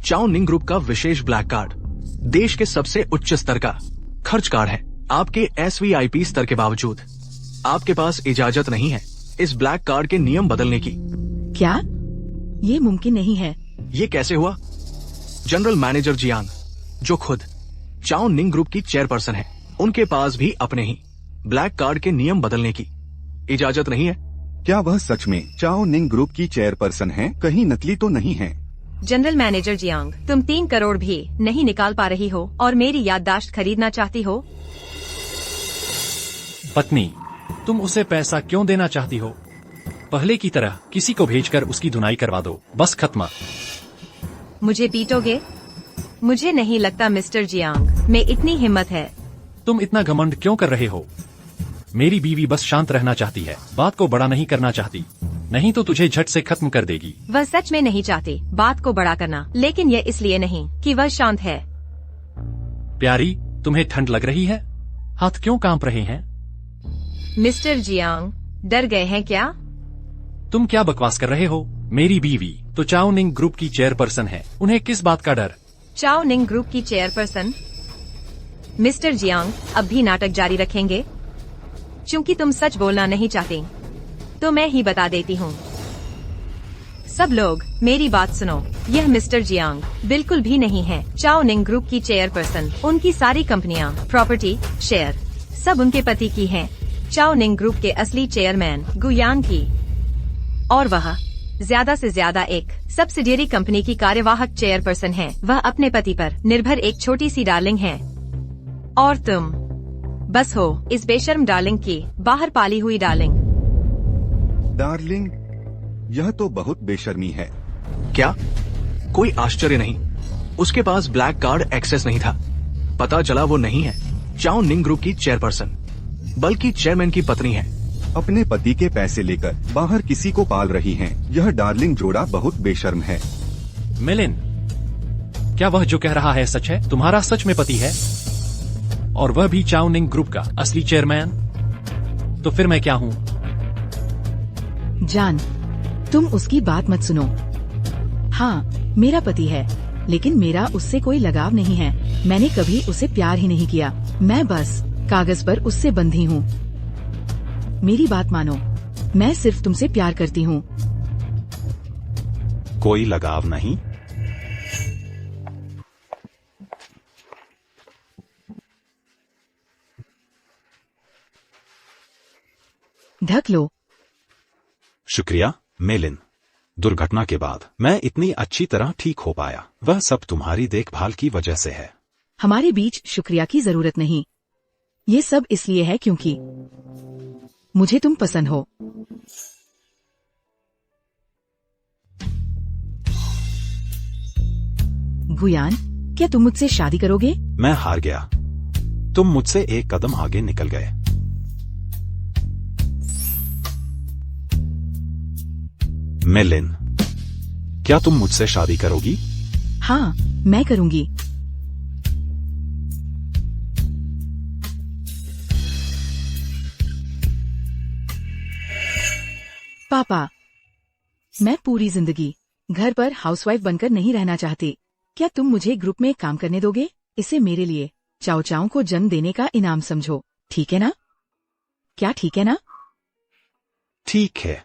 चाओ निंग ग्रुप का विशेष ब्लैक कार्ड देश के सबसे उच्च स्तर का खर्च कार्ड है। आपके SVIP स्तर के बावजूद आपके पास इजाजत नहीं है इस ब्लैक कार्ड के नियम बदलने की। क्या ये मुमकिन नहीं है? ये कैसे हुआ? जनरल मैनेजर जियांग, जो खुद चाओ निंग ग्रुप की चेयरपर्सन है, उनके पास भी अपने ही ब्लैक कार्ड के नियम बदलने की इजाजत नहीं है। क्या वह सच में चाओ निंग ग्रुप की चेयरपर्सन है? कहीं नकली तो नहीं है? जनरल मैनेजर जियांग, तुम 3 करोड़ भी नहीं निकाल पा रही हो और मेरी याददाश्त खरीदना चाहती हो? पत्नी, तुम उसे पैसा क्यों देना चाहती हो? पहले की तरह किसी को भेजकर उसकी धुनाई करवा दो, बस खत्म। मुझे पीटोगे? मुझे नहीं लगता मिस्टर जियांग में इतनी हिम्मत है। तुम इतना घमंड क्यों कर रहे हो? मेरी बीवी बस शांत रहना चाहती है, बात को बड़ा नहीं करना चाहती, नहीं तो तुझे झट से खत्म कर देगी। वह सच में नहीं चाहती बात को बड़ा करना, लेकिन यह इसलिए नहीं कि वह शांत है। प्यारी, तुम्हें ठंड लग रही है? हाथ क्यों कांप रहे हैं? मिस्टर जियांग, डर गए हैं क्या? तुम क्या बकवास कर रहे हो? मेरी बीवी तो चाओ निंग ग्रुप की चेयरपर्सन है, उन्हें किस बात का डर? चाओ निंग ग्रुप की चेयरपर्सन? मिस्टर जियांग, अब भी नाटक जारी रखेंगे? चूंकि तुम सच बोलना नहीं चाहती तो मैं ही बता देती हूँ। सब लोग मेरी बात सुनो, यह मिस्टर जियांग बिल्कुल भी नहीं है चाओ निंग ग्रुप की चेयरपर्सन। उनकी सारी कंपनियां, प्रॉपर्टी, शेयर सब उनके पति की हैं। चाओ निंग ग्रुप के असली चेयरमैन गुयान की, और वह ज्यादा से ज्यादा एक सब्सिडियरी कंपनी की कार्यवाहक चेयरपर्सन है। वह अपने पति पर निर्भर एक छोटी सी डार्लिंग है, और तुम बस हो इस बेशर्म डार्लिंग की बाहर पाली हुई डार्लिंग। डार्लिंग, यह तो बहुत बेशर्मी है। क्या? कोई आश्चर्य नहीं, उसके पास ब्लैक कार्ड एक्सेस नहीं था। पता चला वो नहीं है चाओ निंग ग्रुप की चेयरपर्सन, बल्कि चेयरमैन की पत्नी है। अपने पति के पैसे लेकर बाहर किसी को पाल रही हैं। यह डार्लिंग जोड़ा बहुत बेशर्म है। मिलिन, क्या वह जो कह रहा है सच है? तुम्हारा सच में पति है, और वह भी चाओ निंग ग्रुप का असली चेयरमैन? तो फिर मैं क्या हूँ? जान, तुम उसकी बात मत सुनो। हाँ, मेरा पति है, लेकिन मेरा उससे कोई लगाव नहीं है। मैंने कभी उसे प्यार ही नहीं किया, मैं बस कागज पर उससे बंधी हूँ। मेरी बात मानो, मैं सिर्फ तुमसे प्यार करती हूँ। कोई लगाव नहीं? ढक लो। शुक्रिया मेलिन। दुर्घटना के बाद मैं इतनी अच्छी तरह ठीक हो पाया, वह सब तुम्हारी देखभाल की वजह से है। हमारे बीच शुक्रिया की जरूरत नहीं। ये सब इसलिए है क्योंकि मुझे तुम पसंद हो। गुयान, क्या तुम मुझसे शादी करोगे? मैं हार गया। तुम मुझसे एक कदम आगे निकल गए। मेलिन, क्या तुम मुझसे शादी करोगी? हाँ, मैं करूंगी। पापा, मैं पूरी जिंदगी घर पर हाउसवाइफ बनकर नहीं रहना चाहती। क्या तुम मुझे ग्रुप में काम करने दोगे? इसे मेरे लिए चाओ चाओ को जन्म देने का इनाम समझो, ठीक है ना? क्या ठीक है ना? ठीक है,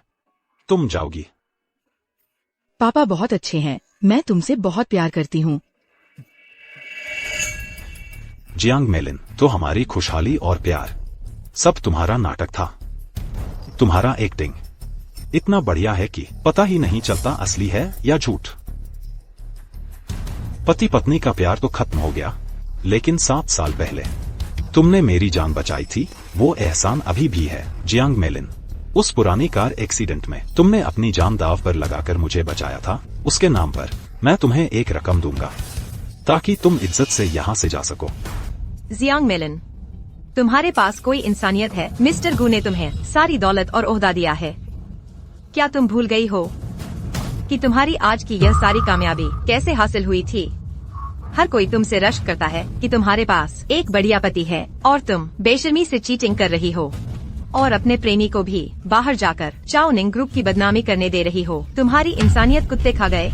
तुम जाओगी। पापा बहुत अच्छे हैं, मैं तुमसे बहुत प्यार करती हूँ। जियांग मेलिन, तो हमारी खुशहाली और प्यार सब तुम्हारा नाटक था। तुम्हारा एक्टिंग इतना बढ़िया है कि पता ही नहीं चलता असली है या झूठ। पति पत्नी का प्यार तो खत्म हो गया, लेकिन 7 साल पहले तुमने मेरी जान बचाई थी, वो एहसान अभी भी है। जियांग मेलिन, उस पुरानी कार एक्सीडेंट में तुमने अपनी जान दांव पर लगाकर मुझे बचाया था, उसके नाम पर मैं तुम्हें एक रकम दूंगा ताकि तुम इज्जत से यहाँ से जा सको। जियांग मेलिन, तुम्हारे पास कोई इंसानियत है? मिस्टर गू ने तुम्हें सारी दौलत और ओहदा दिया है। क्या तुम भूल गई हो कि तुम्हारी आज की यह सारी कामयाबी कैसे हासिल हुई थी? हर कोई तुमसे रश्क करता है कि तुम्हारे पास एक बढ़िया पति है और तुम बेशर्मी से चीटिंग कर रही हो और अपने प्रेमी को भी बाहर जाकर चाओनिंग ग्रुप की बदनामी करने दे रही हो। तुम्हारी इंसानियत कुत्ते खा गए।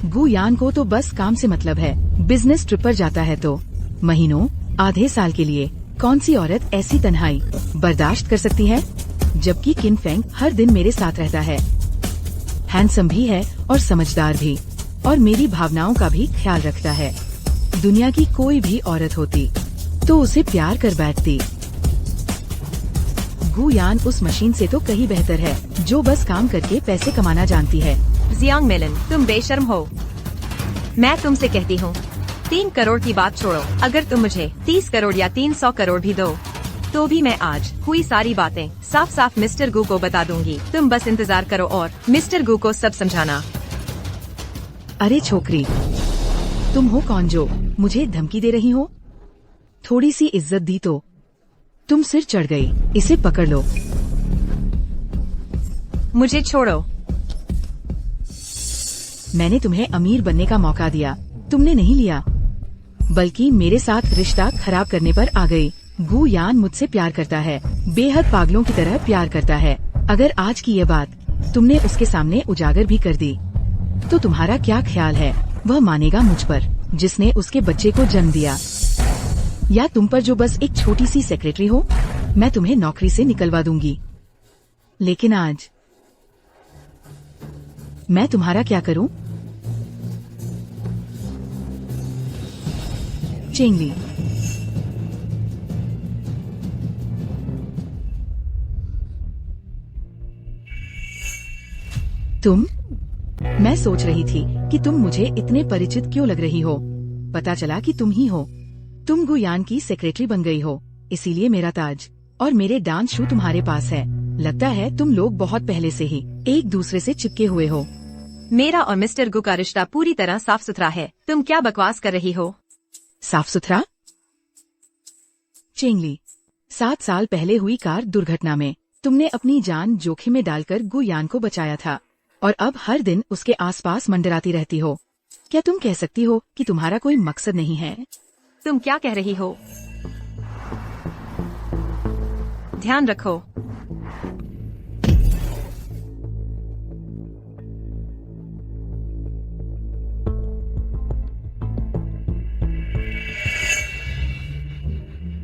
गुयान को तो बस काम से मतलब है। बिजनेस ट्रिप पर जाता है तो महीनों, आधे साल के लिए कौन सी औरत ऐसी तन्हाई बर्दाश्त कर सकती है? जबकि किन फेंग हर दिन मेरे साथ रहता है। हैंडसम भी है और समझदार भी, और मेरी भावनाओं का भी ख्याल रखता है। दुनिया की कोई भी औरत होती तो उसे प्यार कर बैठती। गुयान उस मशीन से तो कहीं बेहतर है जो बस काम करके पैसे कमाना जानती है। जियांग मेलिन, तुम बेशर्म हो। मैं तुमसे कहती हूँ 3 करोड़ की बात छोड़ो, अगर तुम मुझे 30 करोड़ या 300 करोड़ भी दो तो भी मैं आज हुई सारी बातें साफ साफ मिस्टर गू को बता दूंगी। तुम बस इंतजार करो और मिस्टर गू को सब समझाना। अरे छोकरी, तुम हो कौन जो मुझे धमकी दे रही हो? थोड़ी सी इज्जत दी तो तुम सिर चढ़ गई। इसे पकड़ लो। मुझे छोड़ो। मैंने तुम्हें अमीर बनने का मौका दिया, तुमने नहीं लिया, बल्कि मेरे साथ रिश्ता खराब करने पर आ गई। गुयान मुझसे प्यार करता है, बेहद पागलों की तरह प्यार करता है। अगर आज की ये बात तुमने उसके सामने उजागर भी कर दी तो तुम्हारा क्या ख्याल है वह मानेगा मुझ पर, जिसने उसके बच्चे को जन्म दिया, या तुम पर जो बस एक छोटी सी सेक्रेटरी हो? मैं तुम्हें नौकरी से निकलवा दूंगी। लेकिन आज मैं तुम्हारा क्या करूं? चेंगली, तुम? मैं सोच रही थी कि तुम मुझे इतने परिचित क्यों लग रही हो। पता चला कि तुम ही हो। तुम गुयान की सेक्रेटरी बन गई हो, इसीलिए मेरा ताज और मेरे डांस शू तुम्हारे पास है। लगता है तुम लोग बहुत पहले से ही एक दूसरे से चिपके हुए हो। मेरा और मिस्टर गू का रिश्ता पूरी तरह साफ सुथरा है। तुम क्या बकवास कर रही हो? साफ सुथरा? चेंगली, 7 साल पहले हुई कार दुर्घटना में तुमने अपनी जान जोखिम में डालकर गुयान को बचाया था, और अब हर दिन उसके आसपास मंडराती रहती हो। क्या तुम कह सकती हो कि तुम्हारा कोई मकसद नहीं है? तुम क्या कह रही हो? ध्यान रखो।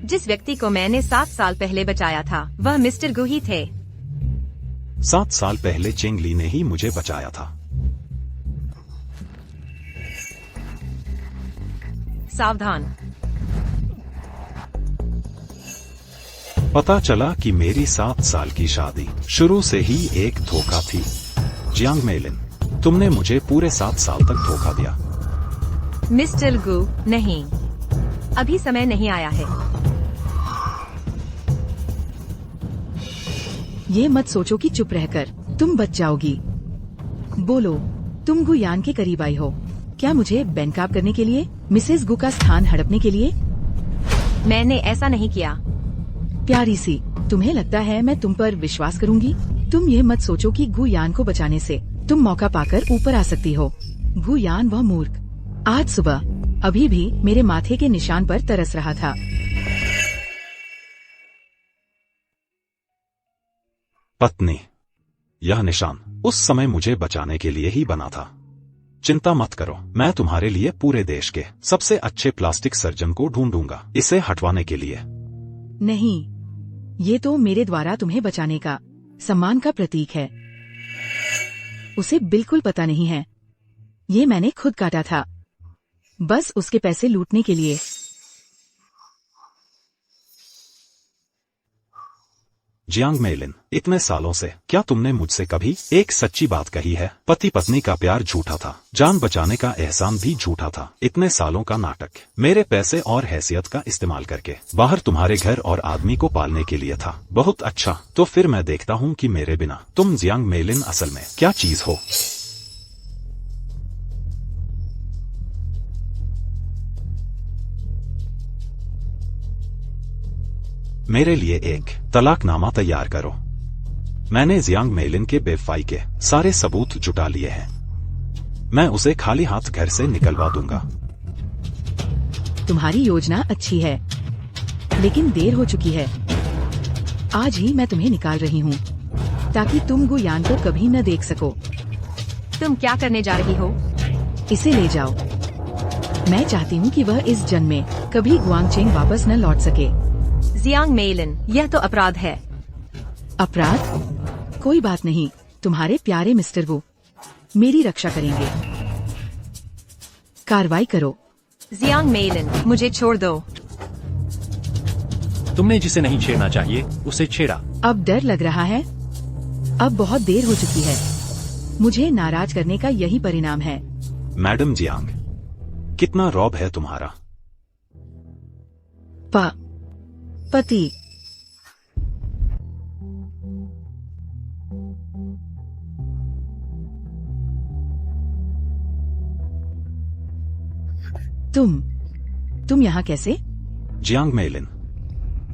जिस व्यक्ति को मैंने 7 साल पहले बचाया था वह मिस्टर गु ही थे। 7 साल पहले चेंगली ने ही मुझे बचाया था। सावधान। पता चला कि मेरी 7 साल की शादी शुरू से ही एक धोखा थी। जियांग मेलिन, तुमने मुझे पूरे 7 साल तक धोखा दिया। मिस्टर गु, नहीं, अभी समय नहीं आया है। ये मत सोचो कि चुप रहकर तुम बच जाओगी। बोलो, तुम गु यान के करीब आई हो। क्या मुझे बैंकअप करने के लिए, मिसेस गु का स्थान हड़पने के लिए? मैंने ऐसा नहीं किया। प्यारी सी, तुम्हें लगता है मैं तुम पर विश्वास करूंगी? तुम ये मत सोचो कि गु यान को बचाने से तुम मौका पाकर ऊपर आ सकती हो। गु यान वह मूर्ख आज सुबह अभी भी मेरे माथे के निशान पर तरस रहा था। पत्नी, यह निशान उस समय मुझे बचाने के लिए ही बना था। चिंता मत करो, मैं तुम्हारे लिए पूरे देश के सबसे अच्छे प्लास्टिक सर्जन को ढूंढूंगा इसे हटवाने के लिए। नहीं, ये तो मेरे द्वारा तुम्हें बचाने का सम्मान का प्रतीक है। उसे बिल्कुल पता नहीं है, ये मैंने खुद काटा था, बस उसके पैसे लूटने के लिए। जियांग मेलिन, इतने सालों से क्या तुमने मुझसे कभी एक सच्ची बात कही है? पति पत्नी का प्यार झूठा था, जान बचाने का एहसान भी झूठा था। इतने सालों का नाटक मेरे पैसे और हैसियत का इस्तेमाल करके बाहर तुम्हारे घर और आदमी को पालने के लिए था। बहुत अच्छा, तो फिर मैं देखता हूँ कि मेरे बिना तुम जियांग मेलिन असल में क्या चीज हो। मेरे लिए एक तलाकनामा तैयार करो। मैंने जियांग मेलिन के बेवफाई के सारे सबूत जुटा लिए हैं। मैं उसे खाली हाथ घर से निकलवा दूंगा। तुम्हारी योजना अच्छी है, लेकिन देर हो चुकी है। आज ही मैं तुम्हें निकाल रही हूँ, ताकि तुम गु यान को कभी न देख सको। तुम क्या करने जा रही हो? इसे ले जाओ। मैं चाहती हूँ कि वह इस जन्म में कभी गुआंगचेंग वापस न लौट सके। जियांग मेलिन, यह तो अपराध है। अपराध? कोई बात नहीं, तुम्हारे प्यारे मिस्टर गु मेरी रक्षा करेंगे। कार्रवाई करो। जियांग मेलिन, मुझे छोड़ दो। तुमने जिसे नहीं छेड़ना चाहिए उसे छेड़ा। अब डर लग रहा है? अब बहुत देर हो चुकी है। मुझे नाराज करने का यही परिणाम है। मैडम जियांग, कितना रौब है तुम्हारा। पति। तुम यहाँ कैसे? जियांग मेलिन,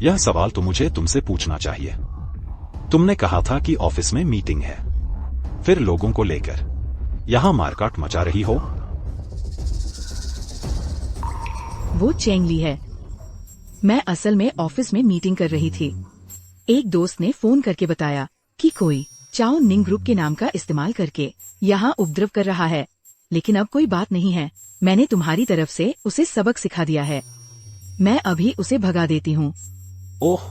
यह सवाल तो मुझे तुमसे पूछना चाहिए। तुमने कहा था कि ऑफिस में मीटिंग है, फिर लोगों को लेकर यहाँ मारकाट मचा रही हो। वो चेंगली है। मैं असल में ऑफिस में मीटिंग कर रही थी। एक दोस्त ने फोन करके बताया कि कोई चाओ निंग ग्रुप के नाम का इस्तेमाल करके यहाँ उपद्रव कर रहा है, लेकिन अब कोई बात नहीं है। मैंने तुम्हारी तरफ से उसे सबक सिखा दिया है। मैं अभी उसे भगा देती हूँ। ओह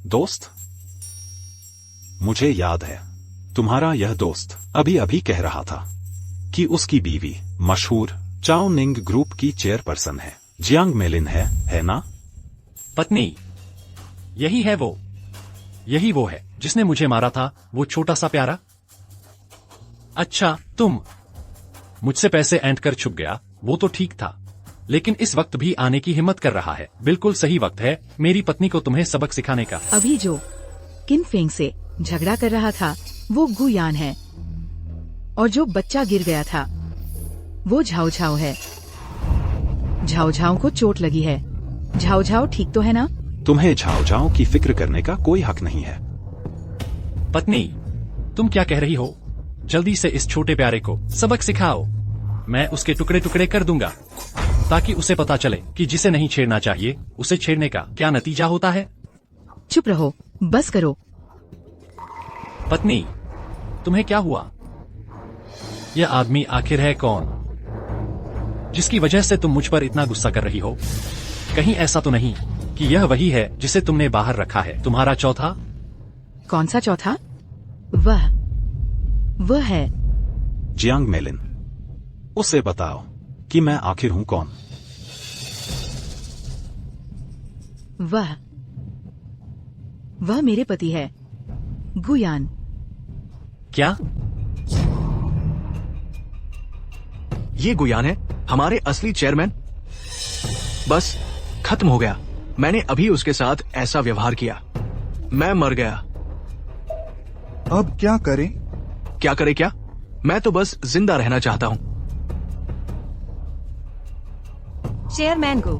दोस्त, मुझे याद है, तुम्हारा यह दोस्त अभी अभी कह रहा था कि उसकी बीवी मशहूर चाओ निंग ग्रुप की चेयरपर्सन है। जियांग मेलिन है ना? पत्नी, यही है वो। यही वो है जिसने मुझे मारा था, वो छोटा सा प्यारा। अच्छा, तुम मुझसे पैसे ऐंठ कर छुप गया, वो तो ठीक था, लेकिन इस वक्त भी आने की हिम्मत कर रहा है। बिल्कुल सही वक्त है मेरी पत्नी को तुम्हें सबक सिखाने का। अभी जो किन फेंग से झगड़ा कर रहा था वो गु यान है, और जो बच्चा गिर गया था वो झाओ झाओ है। झाओ झाओ को चोट लगी है। झाओ झाओ ठीक तो है ना? तुम्हें झाओ झाओ की फिक्र करने का कोई हक नहीं है। पत्नी, तुम क्या कह रही हो? जल्दी से इस छोटे प्यारे को सबक सिखाओ। मैं उसके टुकड़े टुकड़े कर दूंगा, ताकि उसे पता चले कि जिसे नहीं छेड़ना चाहिए उसे छेड़ने का क्या नतीजा होता है। चुप रहो, बस करो। पत्नी, तुम्हें क्या हुआ? यह आदमी आखिर है कौन, जिसकी वजह से तुम मुझ पर इतना गुस्सा कर रही हो? कहीं ऐसा तो नहीं कि कि यह वही है जिसे तुमने बाहर रखा है। तुम्हारा चौथा? कौन सा चौथा? वह है। जियांग मेलिन, उसे बताओ कि मैं आखिर हूँ कौन। वह मेरे पति है, गुयान। क्या? ये गुयान है, हमारे असली चेयरमैन। बस खत्म हो गया। मैंने अभी उसके साथ ऐसा व्यवहार किया। मैं मर गया। अब क्या करें? क्या करे क्या? मैं तो बस जिंदा रहना चाहता हूँ। चेयरमैन गो।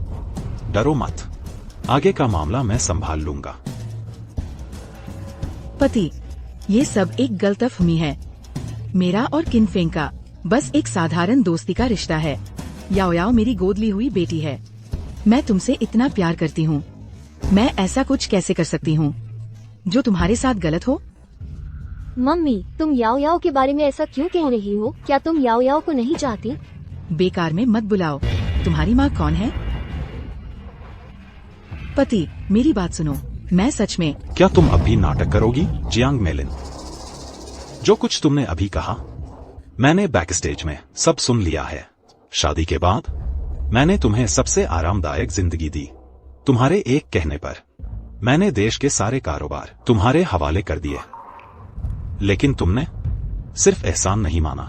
डरो मत, आगे का मामला मैं संभाल लूंगा। पति, ये सब एक गलतफहमी है। मेरा और किनफेंग का बस एक साधारण दोस्ती का रिश्ता है। याओ याओ मेरी गोद ली हुई बेटी है। मैं तुमसे इतना प्यार करती हूँ। मैं ऐसा कुछ कैसे कर सकती हूँ जो तुम्हारे साथ गलत हो? मम्मी, तुम याओ याओ के बारे में ऐसा क्यों कह रही हो? क्या तुम याओ याओ को नहीं चाहती? बेकार में मत बुलाओ। तुम्हारी माँ कौन है? पति, मेरी बात सुनो। मैं सच में। क्या तुम अब भी नाटक करोगी? जियांग मेलिन, जो कुछ तुमने अभी कहा मैंने बैकस्टेज में सब सुन लिया है। शादी के बाद मैंने तुम्हें सबसे आरामदायक जिंदगी दी। तुम्हारे एक कहने पर मैंने देश के सारे कारोबार तुम्हारे हवाले कर दिए, लेकिन तुमने सिर्फ एहसान नहीं माना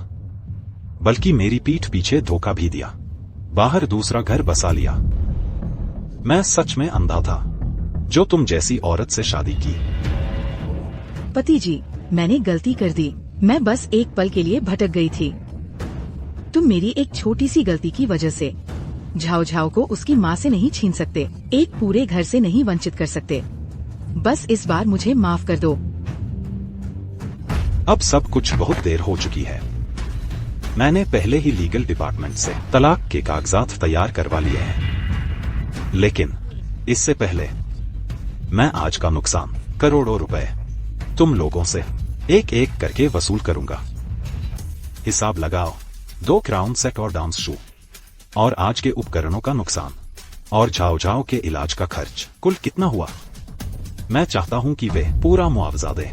बल्कि मेरी पीठ पीछे धोखा भी दिया। बाहर दूसरा घर बसा लिया। मैं सच में अंधा था जो तुम जैसी औरत से शादी की। पति जी, मैंने गलती कर दी। मैं बस एक पल के लिए भटक गई थी। तुम मेरी एक छोटी सी गलती की वजह से झाओ झाओ को उसकी माँ से नहीं छीन सकते, एक पूरे घर से नहीं वंचित कर सकते। बस इस बार मुझे माफ कर दो। अब सब कुछ बहुत देर हो चुकी है। मैंने पहले ही लीगल डिपार्टमेंट से तलाक के कागजात तैयार करवा लिए हैं, लेकिन इससे पहले मैं आज का नुकसान करोड़ों रुपए तुम लोगों से एक एक करके वसूल करूंगा। हिसाब लगाओ। 2 क्राउन सेट और डांस शू और आज के उपकरणों का नुकसान और झाओ झाओ के इलाज का खर्च कुल कितना हुआ? मैं चाहता हूं कि वे पूरा मुआवजा दें।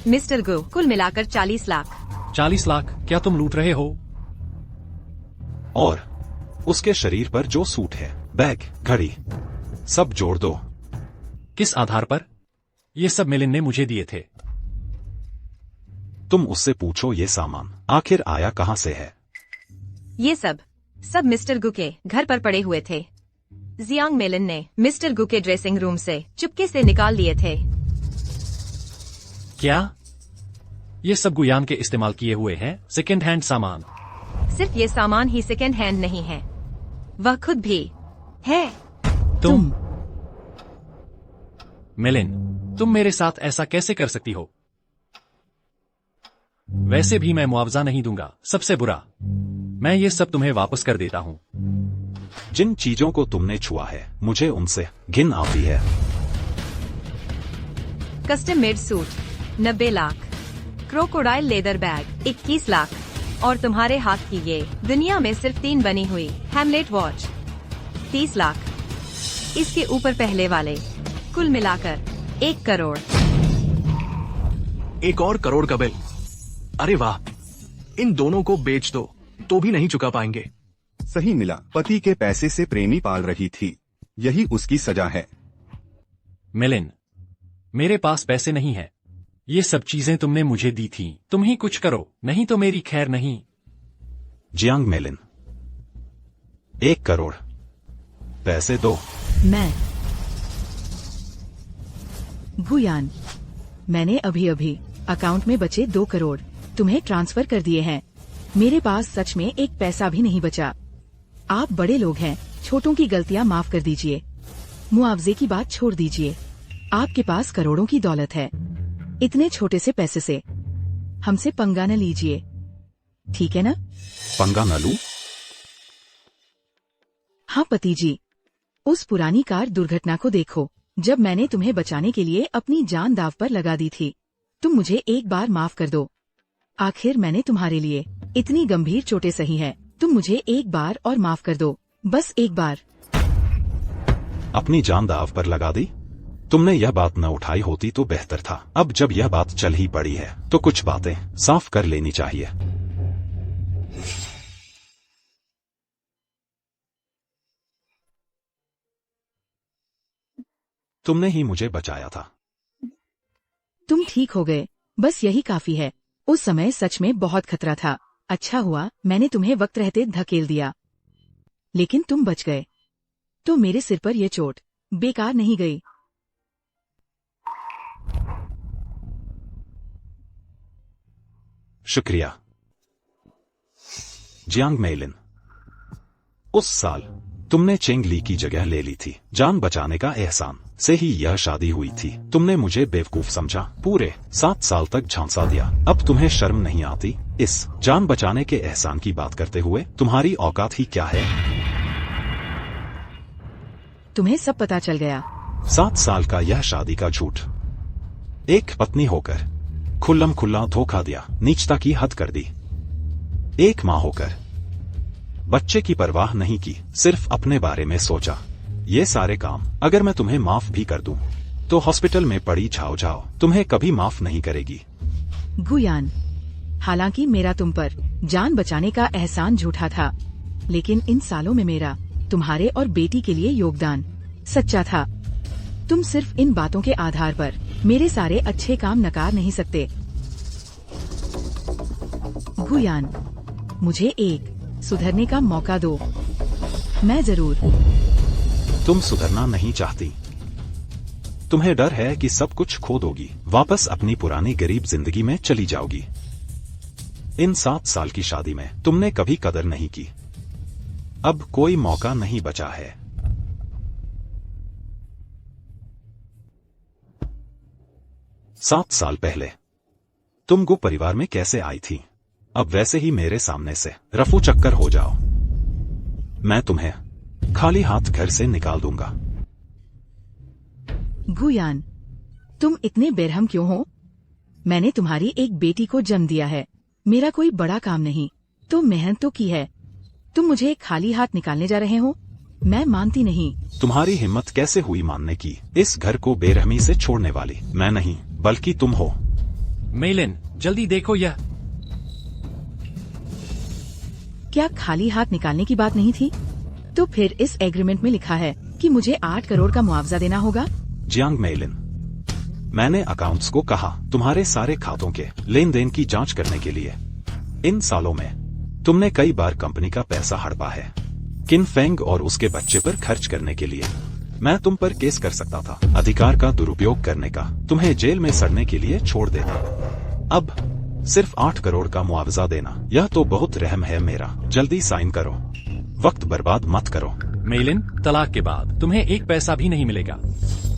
मिस्टर गो, कुल मिलाकर 40 लाख। 40 लाख? क्या तुम लूट रहे हो? और उसके शरीर पर जो सूट है, बैग, घड़ी, सब जोड़ दो। किस आधार पर? ये सब मेलिन ने मुझे दिए थे। तुम उससे पूछो ये सामान आखिर आया कहां से है। ये सब मिस्टर गु के घर पर पड़े हुए थे। जियांग मेलिन ने मिस्टर गु के ड्रेसिंग रूम से चुपके से निकाल लिए थे। क्या ये सब गुयान के इस्तेमाल किए हुए हैं? सेकेंड हैंड सामान? सिर्फ ये सामान ही सेकेंड हैंड नहीं है, वह खुद भी है। तुम मेलिन, तुम मेरे साथ ऐसा कैसे कर सकती हो? वैसे भी मैं मुआवजा नहीं दूंगा। सबसे बुरा, मैं ये सब तुम्हें वापस कर देता हूँ। जिन चीजों को तुमने छुआ है मुझे उनसे घिन आती है। Custom made suit 90 lakh, crocodile leather bag 21 lakh और तुम्हारे हाथ की ये दुनिया में सिर्फ 3 बनी हुई हैमलेट वॉच 30 लाख। इसके ऊपर पहले वाले कुल मिलाकर 1 करोड़। एक और करोड़ का बिल। अरे वाह, इन दोनों को बेच दो तो भी नहीं चुका पाएंगे। सही मिला। पति के पैसे से प्रेमी पाल रही थी, यही उसकी सजा है। मेलिन, मेरे पास पैसे नहीं है। ये सब चीजें तुमने मुझे दी थी। तुम ही कुछ करो, नहीं तो मेरी खैर नहीं। जियांग मेलिन, 1 करोड़ पैसे दो। मैं गुयान, मैंने अभी अभी अकाउंट में बचे 2 करोड़ तुम्हें ट्रांसफर कर दिए हैं। मेरे पास सच में एक पैसा भी नहीं बचा। आप बड़े लोग हैं, छोटों की गलतियां माफ कर दीजिए। मुआवजे की बात छोड़ दीजिए। आपके पास करोड़ों की दौलत है। इतने छोटे से पैसे से हमसे पंगा न लीजिए, ठीक है ना? पंगा न लूं? हाँ पति जी, उस पुरानी कार दुर्घटना को देखो। जब मैंने तुम्हें बचाने के लिए अपनी जान दांव पर लगा दी थी। तुम मुझे एक बार माफ कर दो। आखिर मैंने तुम्हारे लिए इतनी गंभीर चोटें सही हैं। तुम मुझे एक बार और माफ कर दो, बस एक बार। अपनी जान दांव पर लगा दी? तुमने यह बात न उठाई होती तो बेहतर था। अब जब यह बात चल ही पड़ी है तो कुछ बातें साफ कर लेनी चाहिए। तुमने ही मुझे बचाया था। तुम ठीक हो गए, बस यही काफी है। उस समय सच में बहुत खतरा था। अच्छा हुआ मैंने तुम्हें वक्त रहते धकेल दिया, लेकिन तुम बच गए। तो मेरे सिर पर यह चोट बेकार नहीं गई। शुक्रिया जियांग मेलिन। उस साल तुमने चेंग ली की जगह ले ली थी। जान बचाने का एहसान से ही यह शादी हुई थी। तुमने मुझे बेवकूफ समझा, पूरे 7 साल तक झांसा दिया। अब तुम्हें शर्म नहीं आती इस जान बचाने के एहसान की बात करते हुए? तुम्हारी औकात ही क्या है? तुम्हें सब पता चल गया। 7 साल का यह शादी का झूठ, एक पत्नी होकर खुल्लम खुल्ला धोखा दिया, नीचता की हद कर दी। एक माँ होकर बच्चे की परवाह नहीं की, सिर्फ अपने बारे में सोचा। ये सारे काम अगर मैं तुम्हें माफ भी कर दूं, तो हॉस्पिटल में पड़ी झाओ झाओ तुम्हें कभी माफ नहीं करेगी। गुयान, हालांकि मेरा तुम पर जान बचाने का एहसान झूठा था, लेकिन इन सालों में मेरा तुम्हारे और बेटी के लिए योगदान सच्चा था। तुम सिर्फ इन बातों के आधार पर मेरे सारे अच्छे काम नकार नहीं सकते। गुयान, मुझे एक सुधरने का मौका दो। मैं जरूर। तुम सुधरना नहीं चाहती। तुम्हें डर है कि सब कुछ खो दोगी, वापस अपनी पुरानी गरीब जिंदगी में चली जाओगी। इन 7 साल की शादी में तुमने कभी कदर नहीं की। अब कोई मौका नहीं बचा है। सात साल पहले तुम गु परिवार में कैसे आई थी, अब वैसे ही मेरे सामने से रफू चक्कर हो जाओ। मैं तुम्हें खाली हाथ घर से निकाल दूंगा। गुयान, तुम इतने बेरहम क्यों हो? मैंने तुम्हारी एक बेटी को जन्म दिया है, मेरा कोई बड़ा काम नहीं, तो मेहनत तो की है। तुम मुझे खाली हाथ निकालने जा रहे हो? मैं मानती नहीं। तुम्हारी हिम्मत कैसे हुई मानने की? इस घर को बेरहमी से छोड़ने वाली मैं नहीं, बल्कि तुम हो। मेलिन, जल्दी देखो यह। क्या खाली हाथ निकालने की बात नहीं थी? तो फिर इस एग्रीमेंट में लिखा है कि मुझे 8 करोड़ का मुआवजा देना होगा। जियांग मेलिन, मैंने अकाउंट्स को कहा तुम्हारे सारे खातों के लेन देन की जांच करने के लिए। इन सालों में तुमने कई बार कंपनी का पैसा हड़पा है, किन फेंग और उसके बच्चे पर खर्च करने के लिए। मैं तुम पर केस कर सकता था, अधिकार का दुरुपयोग करने का, तुम्हें जेल में सड़ने के लिए छोड़ देता। अब सिर्फ 8 करोड़ का मुआवजा देना, यह तो बहुत रहम है मेरा। जल्दी साइन करो, वक्त बर्बाद मत करो। मेलिन, तलाक के बाद तुम्हें एक पैसा भी नहीं मिलेगा,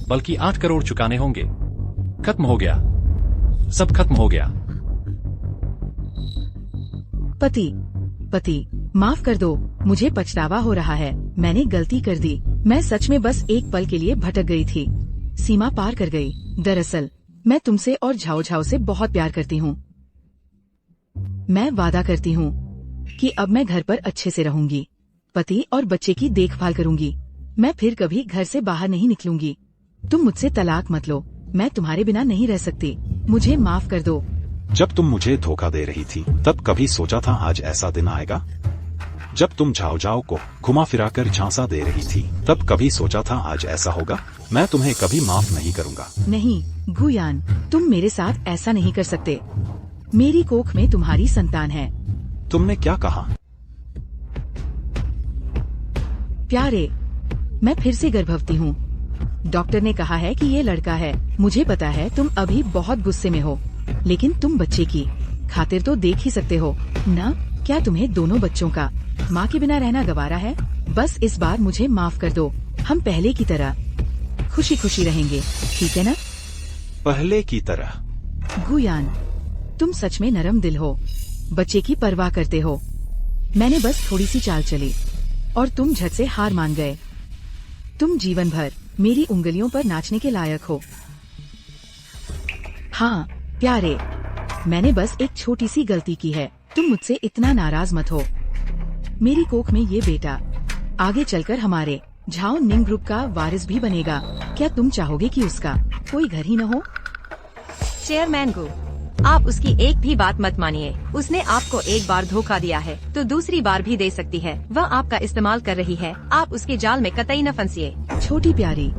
बल्कि 8 करोड़ चुकाने होंगे। खत्म हो गया, सब खत्म हो गया। पति, माफ कर दो, मुझे पछतावा हो रहा है। मैंने गलती कर दी। मैं सच में बस एक पल के लिए भटक गई थी, सीमा पार कर गई। दरअसल मैं तुमसे और झाओ झाओ से बहुत प्यार करती हूँ। मैं वादा करती हूँ कि अब मैं घर पर अच्छे से रहूंगी, पति और बच्चे की देखभाल करूंगी। मैं फिर कभी घर से बाहर नहीं निकलूंगी। तुम मुझसे तलाक मत लो, मैं तुम्हारे बिना नहीं रह सकती। मुझे माफ कर दो। जब तुम मुझे धोखा दे रही थी तब कभी सोचा था आज ऐसा दिन आएगा? जब तुम झाओ झाओ को घुमा फिराकर झांसा दे रही थी तब कभी सोचा था आज ऐसा होगा? मैं तुम्हें कभी माफ नहीं करूंगा। नहीं गुयान, तुम मेरे साथ ऐसा नहीं कर सकते। मेरी कोख में तुम्हारी संतान है। तुमने क्या कहा? प्यारे, मैं फिर से गर्भवती हूँ। डॉक्टर ने कहा है कि ये लड़का है। मुझे पता है तुम अभी बहुत गुस्से में हो, लेकिन तुम बच्चे की खातिर तो देख ही सकते हो ना? क्या तुम्हें दोनों बच्चों का माँ के बिना रहना गवारा है? बस इस बार मुझे माफ कर दो। हम पहले की तरह खुशी खुशी रहेंगे, ठीक है ना? पहले की तरह? गुयान, तुम सच में नरम दिल हो, बच्चे की परवाह करते हो। मैंने बस थोड़ी सी चाल चली और तुम झट से हार मान गए। तुम जीवन भर मेरी उंगलियों पर नाचने के लायक हो। हाँ प्यारे, मैंने बस एक छोटी सी गलती की है। तुम मुझसे इतना नाराज मत हो। मेरी कोख में ये बेटा आगे चलकर हमारे झाओ निंग ग्रुप का वारिस भी बनेगा। क्या तुम चाहोगे कि उसका कोई घर ही न हो? चेयरमैन गु, आप उसकी एक भी बात मत मानिए। उसने आपको एक बार धोखा दिया है तो दूसरी बार भी दे सकती है। वह आपका इस्तेमाल कर रही है, आप उसके जाल में कतई न फंसिए। छोटी प्यारी,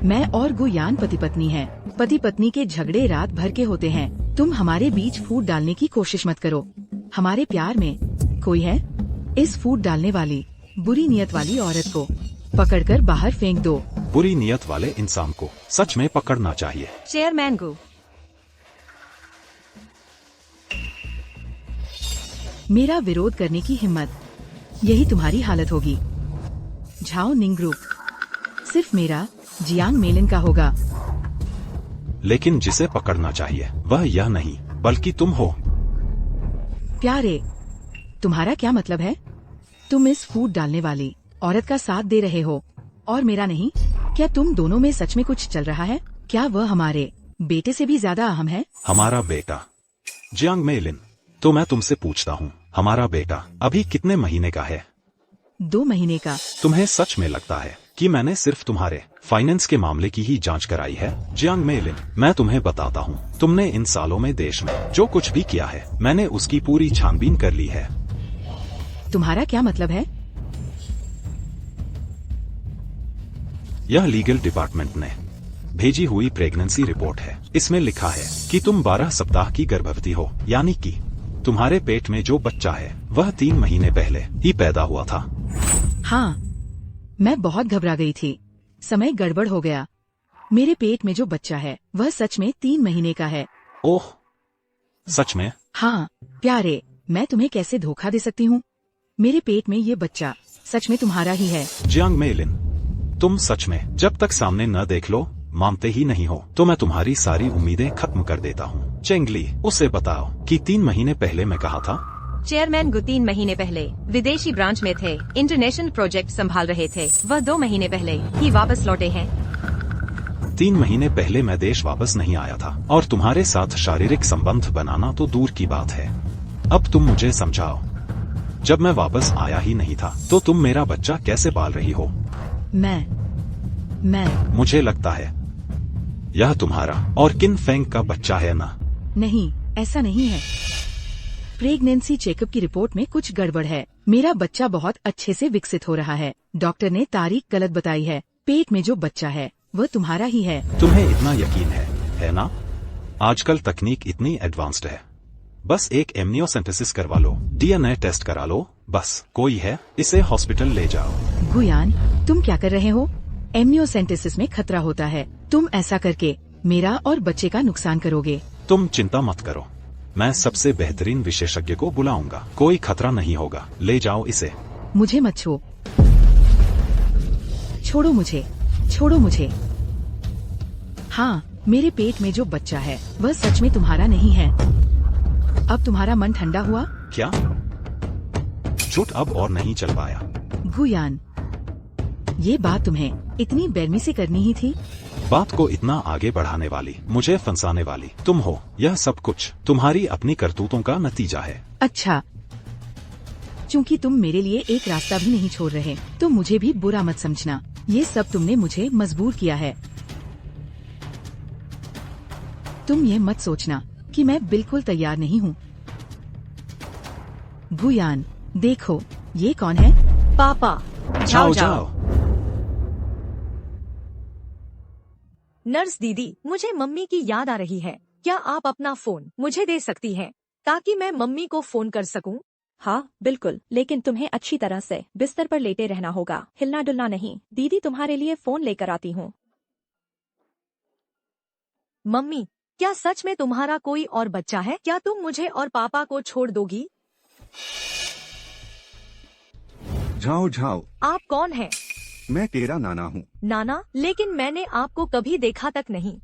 मैं और गुयान पति पत्नी हैं। पति पत्नी के झगड़े रात भर के होते हैं। तुम हमारे बीच फूट डालने की कोशिश मत करो। हमारे प्यार में कोई है? इस फूट डालने वाली बुरी नियत वाली औरत को पकड़कर बाहर फेंक दो। बुरी नियत वाले इंसान को सच में पकड़ना चाहिए। चेयरमैन गु, मेरा विरोध करने की हिम्मत, यही तुम्हारी हालत होगी। झाओ निंग ग्रुप सिर्फ मेरा जियांग मेलिन का होगा। लेकिन जिसे पकड़ना चाहिए वह यह नहीं बल्कि तुम हो। प्यारे, तुम्हारा क्या मतलब है? तुम इस फूट डालने वाली औरत का साथ दे रहे हो और मेरा नहीं। क्या तुम दोनों में सच में कुछ चल रहा है? क्या वह हमारे बेटे से भी ज्यादा अहम है? हमारा बेटा जियांग मेलिन, तो मैं तुमसे पूछता हूँ, हमारा बेटा अभी कितने महीने का है? 2 महीने का। तुम्हें सच में लगता है कि मैंने सिर्फ तुम्हारे फाइनेंस के मामले की ही जांच कराई है? जियांग मेलिन, मैं तुम्हें बताता हूँ, तुमने इन सालों में देश में जो कुछ भी किया है मैंने उसकी पूरी छानबीन कर ली है। तुम्हारा क्या मतलब है? यह लीगल डिपार्टमेंट ने भेजी हुई प्रेगनेंसी रिपोर्ट है। इसमें लिखा है कि तुम 12 सप्ताह की गर्भवती हो, यानी कि तुम्हारे पेट में जो बच्चा है वह 3 महीने पहले ही पैदा हुआ था। हाँ, मैं बहुत घबरा गई थी। समय गड़बड़ हो गया। मेरे पेट में जो बच्चा है वह सच में 3 महीने का है। ओह, सच में? हाँ प्यारे, मैं तुम्हें कैसे धोखा दे सकती हूँ? मेरे पेट में ये बच्चा सच में तुम्हारा ही है। जियांग मेलिन, तुम सच में जब तक सामने न देख लो मानते ही नहीं हो तो मैं तुम्हारी सारी उम्मीदें खत्म कर देता हूँ। चेंगली, उसे बताओ कि 3 महीने पहले मैं कहा था। चेयरमैन गु 3 महीने पहले विदेशी ब्रांच में थे, इंटरनेशनल प्रोजेक्ट संभाल रहे थे। वह 2 महीने पहले ही वापस लौटे हैं। 3 महीने पहले मैं देश वापस नहीं आया था और तुम्हारे साथ शारीरिक संबंध बनाना तो दूर की बात है। अब तुम मुझे समझाओ, जब मैं वापस आया ही नहीं था तो तुम मेरा बच्चा कैसे पाल रही हो? मैं मुझे लगता है यह तुम्हारा और किन फेंग का बच्चा है ना? नहीं, ऐसा नहीं है। प्रेगनेंसी चेकअप की रिपोर्ट में कुछ गड़बड़ है। मेरा बच्चा बहुत अच्छे से विकसित हो रहा है। डॉक्टर ने तारीख गलत बताई है। पेट में जो बच्चा है वह तुम्हारा ही है। तुम्हें इतना यकीन है ना? आजकल तकनीक इतनी एडवांस्ड है। बस एक एमनियोसेंटेसिस करवा लो, DNA टेस्ट करा लो, बस। कोई है, इसे हॉस्पिटल ले जाओ। गुयान, तुम क्या कर रहे हो? एमनियोसेंटेसिस में खतरा होता है। तुम ऐसा करके मेरा और बच्चे का नुकसान करोगे। तुम चिंता मत करो, मैं सबसे बेहतरीन विशेषज्ञ को बुलाऊंगा। कोई खतरा नहीं होगा, ले जाओ इसे। मुझे मत छोड़ो मुझे, छोड़ो मुझे। हाँ, मेरे पेट में जो बच्चा है वह सच में तुम्हारा नहीं है। अब तुम्हारा मन ठंडा हुआ? क्या? झूठ अब और नहीं चल पाया। गुयान, ये बात तुम्हें इतनी बेरमी से करनी ही थी। बात को इतना आगे बढ़ाने वाली, मुझे फंसाने वाली तुम हो। यह सब कुछ तुम्हारी अपनी करतूतों का नतीजा है। अच्छा, चूंकि तुम मेरे लिए एक रास्ता भी नहीं छोड़ रहे तो मुझे भी बुरा मत समझना। ये सब तुमने मुझे मजबूर किया है। तुम ये मत सोचना कि मैं बिल्कुल तैयार नहीं हूँ। गुयान, देखो ये कौन है? पापा। जाओ जाओ। नर्स दीदी, मुझे मम्मी की याद आ रही है। क्या आप अपना फोन मुझे दे सकती हैं ताकि मैं मम्मी को फोन कर सकूं? हाँ बिल्कुल, लेकिन तुम्हें अच्छी तरह से बिस्तर पर लेटे रहना होगा, हिलना डुलना नहीं। दीदी तुम्हारे लिए फोन लेकर आती हूँ। मम्मी, क्या सच में तुम्हारा कोई और बच्चा है? क्या तुम मुझे और पापा को छोड़ दोगी? झाओ झाओ, आप कौन हैं? मैं तेरा नाना हूँ। नाना? लेकिन मैंने आपको कभी देखा तक नहीं।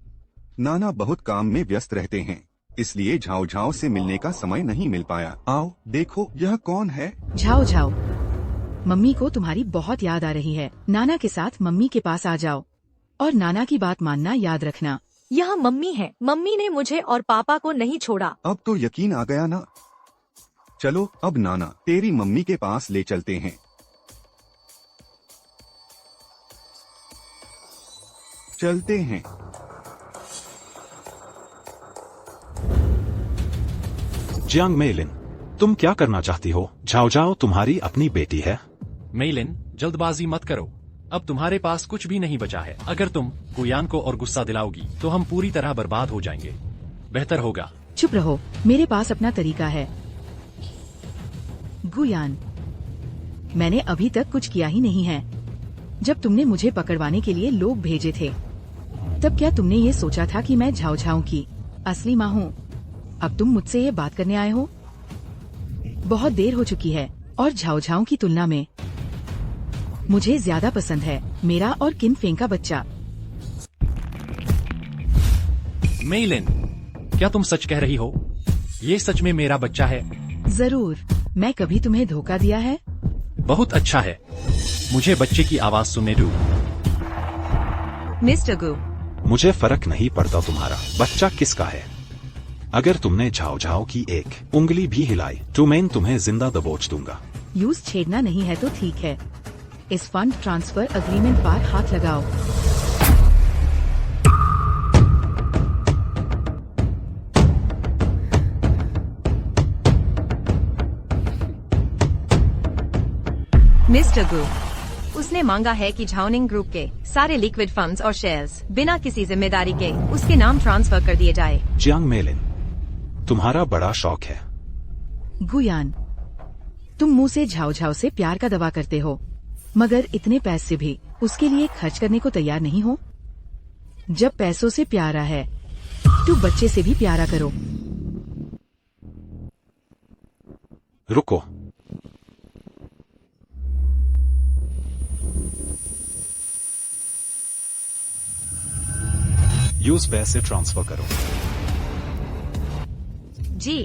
नाना बहुत काम में व्यस्त रहते हैं, इसलिए झाओ झाओ से मिलने का समय नहीं मिल पाया। आओ देखो, यह कौन है? झाओ झाओ, मम्मी को तुम्हारी बहुत याद आ रही है। नाना के साथ मम्मी के पास आ जाओ और नाना की बात मानना याद रखना। यह मम्मी है। मम्मी ने मुझे और पापा को नहीं छोड़ा। अब तो यकीन आ गया ना? चलो अब नाना तेरी मम्मी के पास ले चलते हैं। चलते हैं। जियांग मेलिन, तुम क्या करना चाहती हो? झाओ झाओ तुम्हारी अपनी बेटी है। मेलिन, जल्दबाजी मत करो। अब तुम्हारे पास कुछ भी नहीं बचा है। अगर तुम गुयान को और गुस्सा दिलाओगी तो हम पूरी तरह बर्बाद हो जाएंगे। बेहतर होगा। चुप रहो, मेरे पास अपना तरीका है। गुयान, मैंने अभी तक कुछ किया ही नहीं है। जब तुमने मुझे पकड़वाने के लिए लोग भेजे थे, तब क्या तुमने ये सोचा था कि मैं झाओ झाओ की असली माँ हूँ? अब तुम मुझसे ये बात करने आए हो? बहुत देर हो चुकी है और झाओ झाओ की तुलना में मुझे ज्यादा पसंद है मेरा और किन फेंग का बच्चा। मेलिन, क्या तुम सच कह रही हो? ये सच में मेरा बच्चा है? जरूर। मैं कभी तुम्हें धोखा दिया है? बहुत अच्छा है। मुझे बच्चे की आवाज सुनने दो। मिस्टर गु, मुझे फर्क नहीं पड़ता तुम्हारा बच्चा किसका है। अगर तुमने झाओ झाओ की एक उंगली भी हिलाई तो मैं तुम्हें जिंदा दबोच दूंगा। यूज छेड़ना नहीं है तो ठीक है। इस फंड ट्रांसफर अग्रीमेंट पर हाथ लगाओ। मिस्टर गु, उसने मांगा है कि झाओनिंग ग्रुप के सारे लिक्विड फंड्स और शेयर्स बिना किसी जिम्मेदारी के उसके नाम ट्रांसफर कर दिए जाए। जियांग मेलिन, तुम्हारा बड़ा शौक है। गुयान, तुम मुंह से झाओ झाओ से प्यार का दावा करते हो, मगर इतने पैसे भी उसके लिए खर्च करने को तैयार नहीं हो। जब पैसों से प्यारा है तो बच्चे से भी प्यारा करो। रुको, यूज पैसे ट्रांसफर करो। जी।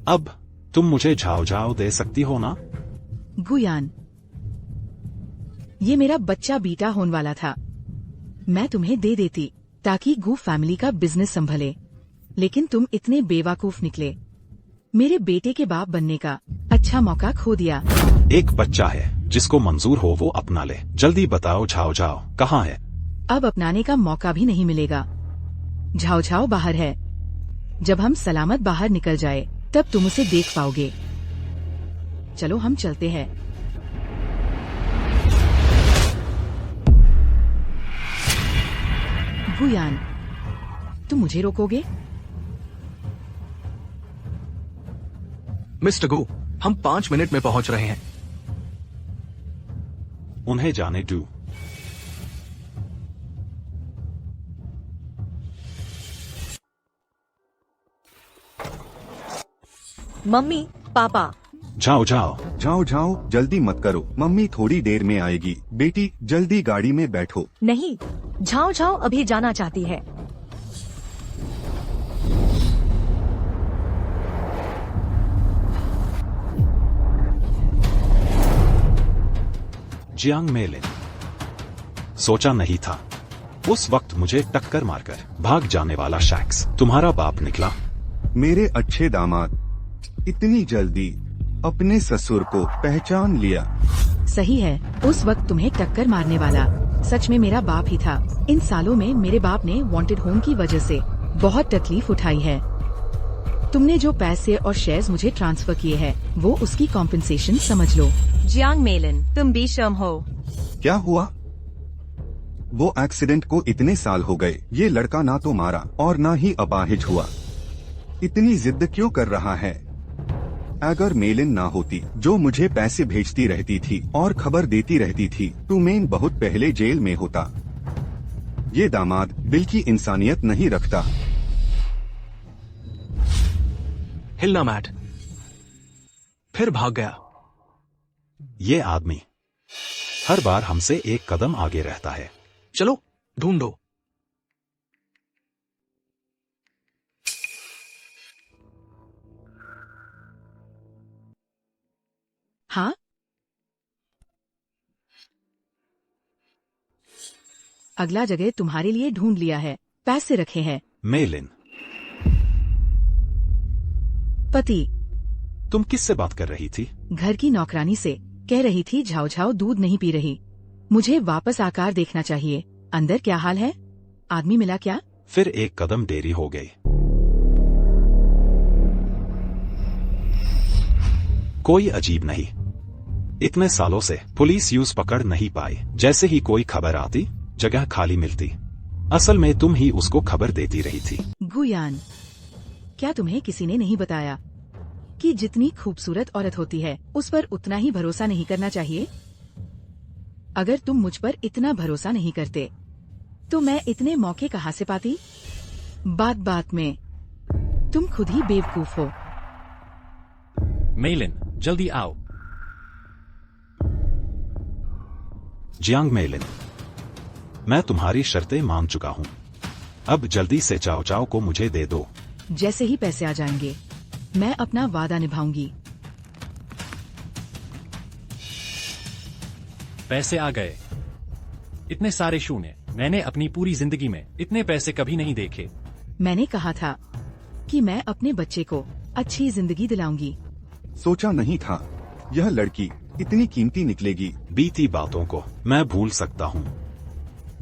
अब तुम मुझे झाओ झाओ दे सकती हो ना? गुयान, ये मेरा बच्चा बीटा होने वाला था। मैं तुम्हें दे देती ताकि गू फैमिली का बिजनेस संभले, लेकिन तुम इतने बेवकूफ निकले। मेरे बेटे के बाप बनने का अच्छा मौका खो दिया। एक बच्चा है जिसको मंजूर हो वो अपना ले। जल्दी बताओ झाओ झाओ कहाँ है? अब अपनाने का मौका भी नहीं मिलेगा। झाओ झाओ बाहर है। जब हम सलामत बाहर निकल जाए तब तुम उसे देख पाओगे। चलो हम चलते हैं। गुयान, तुम मुझे रोकोगे? मिस्टर गु, हम 5 मिनट में पहुंच रहे हैं। उन्हें जाने दो। मम्मी, पापा। जाओ जाओ। जाओ जाओ, जल्दी मत करो, मम्मी थोड़ी देर में आएगी। बेटी जल्दी गाड़ी में बैठो। नहीं, झाओ झाओ अभी जाना चाहती है। जियांग मेलिन, सोचा नहीं था उस वक्त मुझे टक्कर मारकर भाग जाने वाला शैक्स तुम्हारा बाप निकला। मेरे अच्छे दामाद, इतनी जल्दी अपने ससुर को पहचान लिया। सही है, उस वक्त तुम्हें टक्कर मारने वाला सच में मेरा बाप ही था। इन सालों में मेरे बाप ने वांटेड होम की वजह से बहुत तकलीफ उठाई है। तुमने जो पैसे और शेयर्स मुझे ट्रांसफर किए हैं वो उसकी कॉम्पेंसेशन समझ लो। जियांग मेलिन, तुम बेशर्म हो। क्या हुआ? वो एक्सीडेंट को इतने साल हो गए, ये लड़का ना तो मारा और ना ही अपाहिज हुआ। इतनी जिद क्यों कर रहा है? अगर मेलिन ना होती जो मुझे पैसे भेजती रहती थी और खबर देती रहती थी तो मैं बहुत पहले जेल में होता। ये दामाद दिल की इंसानियत नहीं रखता। हिलना मैट। फिर भाग गया। ये आदमी हर बार हमसे एक कदम आगे रहता है। चलो ढूंढो। हाँ, अगला जगह तुम्हारे लिए ढूंढ लिया है, पैसे रखे हैं। मेलिन, पति। तुम किससे बात कर रही थी? घर की नौकरानी से। कह रही थी झाओ झाओ दूध नहीं पी रही। मुझे वापस आकार देखना चाहिए। अंदर क्या हाल है? आदमी मिला क्या? फिर एक कदम देरी हो गई। कोई अजीब नहीं। इतने सालों से पुलिस यूज पकड़ नहीं पाई। जैसे ही कोई खबर आती जगह खाली मिलती। असल में तुम ही उसको खबर देती रही थी। गुयान, क्या तुम्हें किसी ने नहीं बताया कि जितनी खूबसूरत औरत होती है उस पर उतना ही भरोसा नहीं करना चाहिए? अगर तुम मुझ पर इतना भरोसा नहीं करते तो मैं इतने मौके कहाँ से पाती? बात बात में तुम खुद ही बेवकूफ हो। मेलिन, जल्दी आओ। जियांग मेलिन, मैं तुम्हारी शर्तें मान चुका हूँ। अब जल्दी से चाओ चाओ को मुझे दे दो। जैसे ही पैसे आ जाएंगे मैं अपना वादा निभाऊंगी। पैसे आ गए। इतने सारे शून्य। मैंने अपनी पूरी जिंदगी में इतने पैसे कभी नहीं देखे। मैंने कहा था कि मैं अपने बच्चे को अच्छी जिंदगी दिलाऊंगी। सोचा नहीं था यह लड़की इतनी कीमती निकलेगी। बीती बातों को मैं भूल सकता हूँ।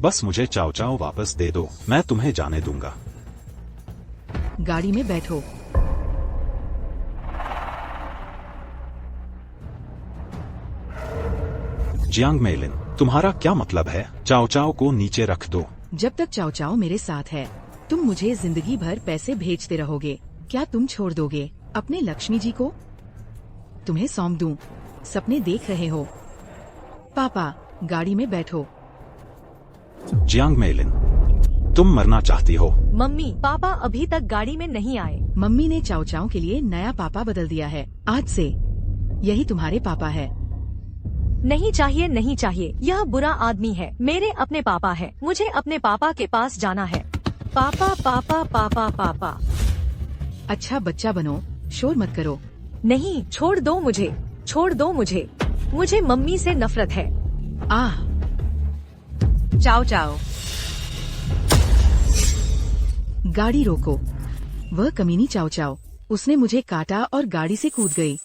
बस मुझे चाओ चाओ वापस दे दो। मैं तुम्हें जाने दूंगा। गाड़ी में बैठो। जियांग मेलिन, तुम्हारा क्या मतलब है? चाओ चाओ को नीचे रख दो। जब तक चाओ चाओ मेरे साथ है तुम मुझे जिंदगी भर पैसे भेजते रहोगे। क्या तुम छोड़ दोगे अपने लक्ष्मी जी को? तुम्हें सौंप दूं। सपने देख रहे हो? पापा, गाड़ी में बैठो। जियांग मेलिन, तुम मरना चाहती हो? मम्मी, पापा अभी तक गाड़ी में नहीं आए। मम्मी ने चाओ चाओ के लिए नया पापा बदल दिया है। आज से यही तुम्हारे पापा है। नहीं चाहिए, नहीं चाहिए। यह बुरा आदमी है। मेरे अपने पापा है। मुझे अपने पापा के पास जाना है। पापा पापा पापा पापा। अच्छा बच्चा बनो, शोर मत करो। नहीं, छोड़ दो मुझे, छोड़ दो मुझे। मुझे मम्मी से नफरत है। आह, चाओ चाओ। गाड़ी रोको। वह कमीनी चाओ चाओ, उसने मुझे काटा और गाड़ी से कूद गई।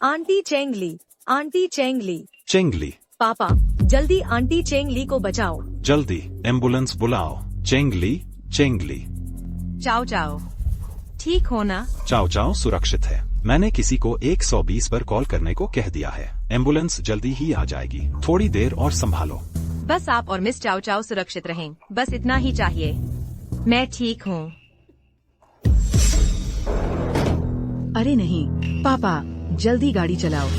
Aunty चेंगली, aunty चेंगली। चेंगली, पापा, जल्दी आंटी चेंगली को बचाओ। जल्दी एम्बुलेंस बुलाओ। चेंगली, चेंगली। चाओ चाओ, ठीक हो ना? चाओ चाओ सुरक्षित है। मैंने किसी को 120 पर कॉल करने को कह दिया है। एम्बुलेंस जल्दी ही आ जाएगी। थोड़ी देर और संभालो। बस आप और मिस चाओ चाओ सुरक्षित रहें। बस इतना ही चाहिए। मैं ठीक हूँ। अरे नहीं पापा, जल्दी गाड़ी चलाओ।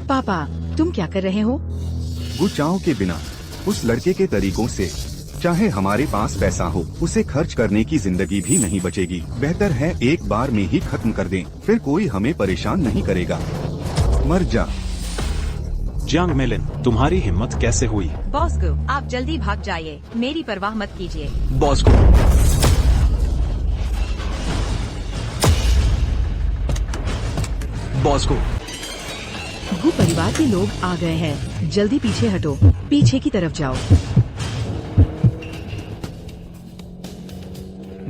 पापा, तुम क्या कर रहे हो? गुचाओ के बिना उस लड़के के तरीकों से चाहे हमारे पास पैसा हो उसे खर्च करने की जिंदगी भी नहीं बचेगी। बेहतर है एक बार में ही खत्म कर दें, फिर कोई हमें परेशान नहीं करेगा। मर जा। जियांग मेलिन, तुम्हारी हिम्मत कैसे हुई? बॉस को, आप जल्दी भाग जाइए। मेरी परवाह मत कीजिए। बॉस को। बॉस को। गु परिवार के लोग आ गए हैं। जल्दी पीछे हटो। पीछे की तरफ जाओ।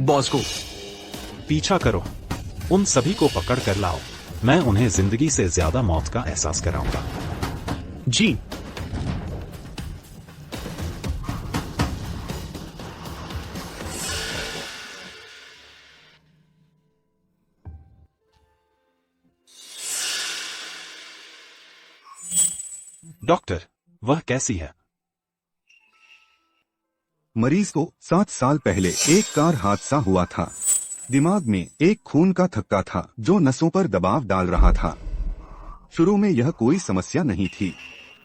बॉस को। पीछा करो। उन सभी को पकड़ कर लाओ। मैं उन्हें जिंदगी से ज्यादा मौत का एहसास कराऊंगा। जी। डॉक्टर, वह कैसी है? मरीज को 7 साल पहले एक कार हादसा हुआ था। दिमाग में एक खून का थक्का था जो नसों पर दबाव डाल रहा था। शुरू में यह कोई समस्या नहीं थी,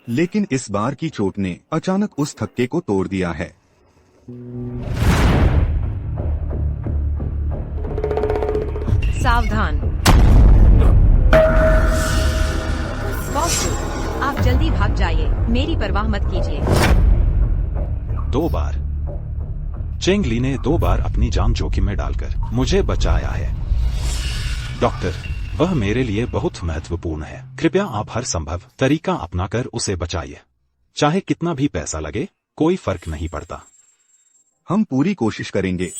लेकिन इस बार की चोट ने अचानक उस थक्के को तोड़ दिया है। सावधान। बॉस, आप जल्दी भाग जाइए। मेरी परवाह मत कीजिए। 2 बार। चेंगली ने 2 बार अपनी जान जोखिम में डालकर मुझे बचाया है। डॉक्टर, वह मेरे लिए बहुत महत्वपूर्ण है। कृपया आप हर संभव तरीका अपनाकर उसे बचाइए। चाहे कितना भी पैसा लगे, कोई फर्क नहीं पड़ता। हम पूरी कोशिश करेंगे।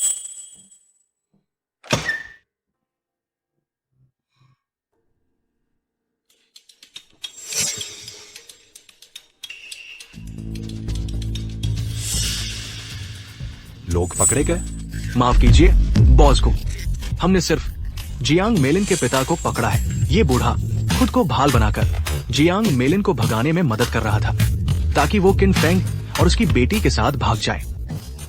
लोग पकड़े गए? माफ कीजिए बॉस को, हमने सिर्फ जियांग मेलिन के पिता को पकड़ा है। ये बूढ़ा खुद को भाल बनाकर जियांग मेलिन को भगाने में मदद कर रहा था ताकि वो किन फेंग और उसकी बेटी के साथ भाग जाए।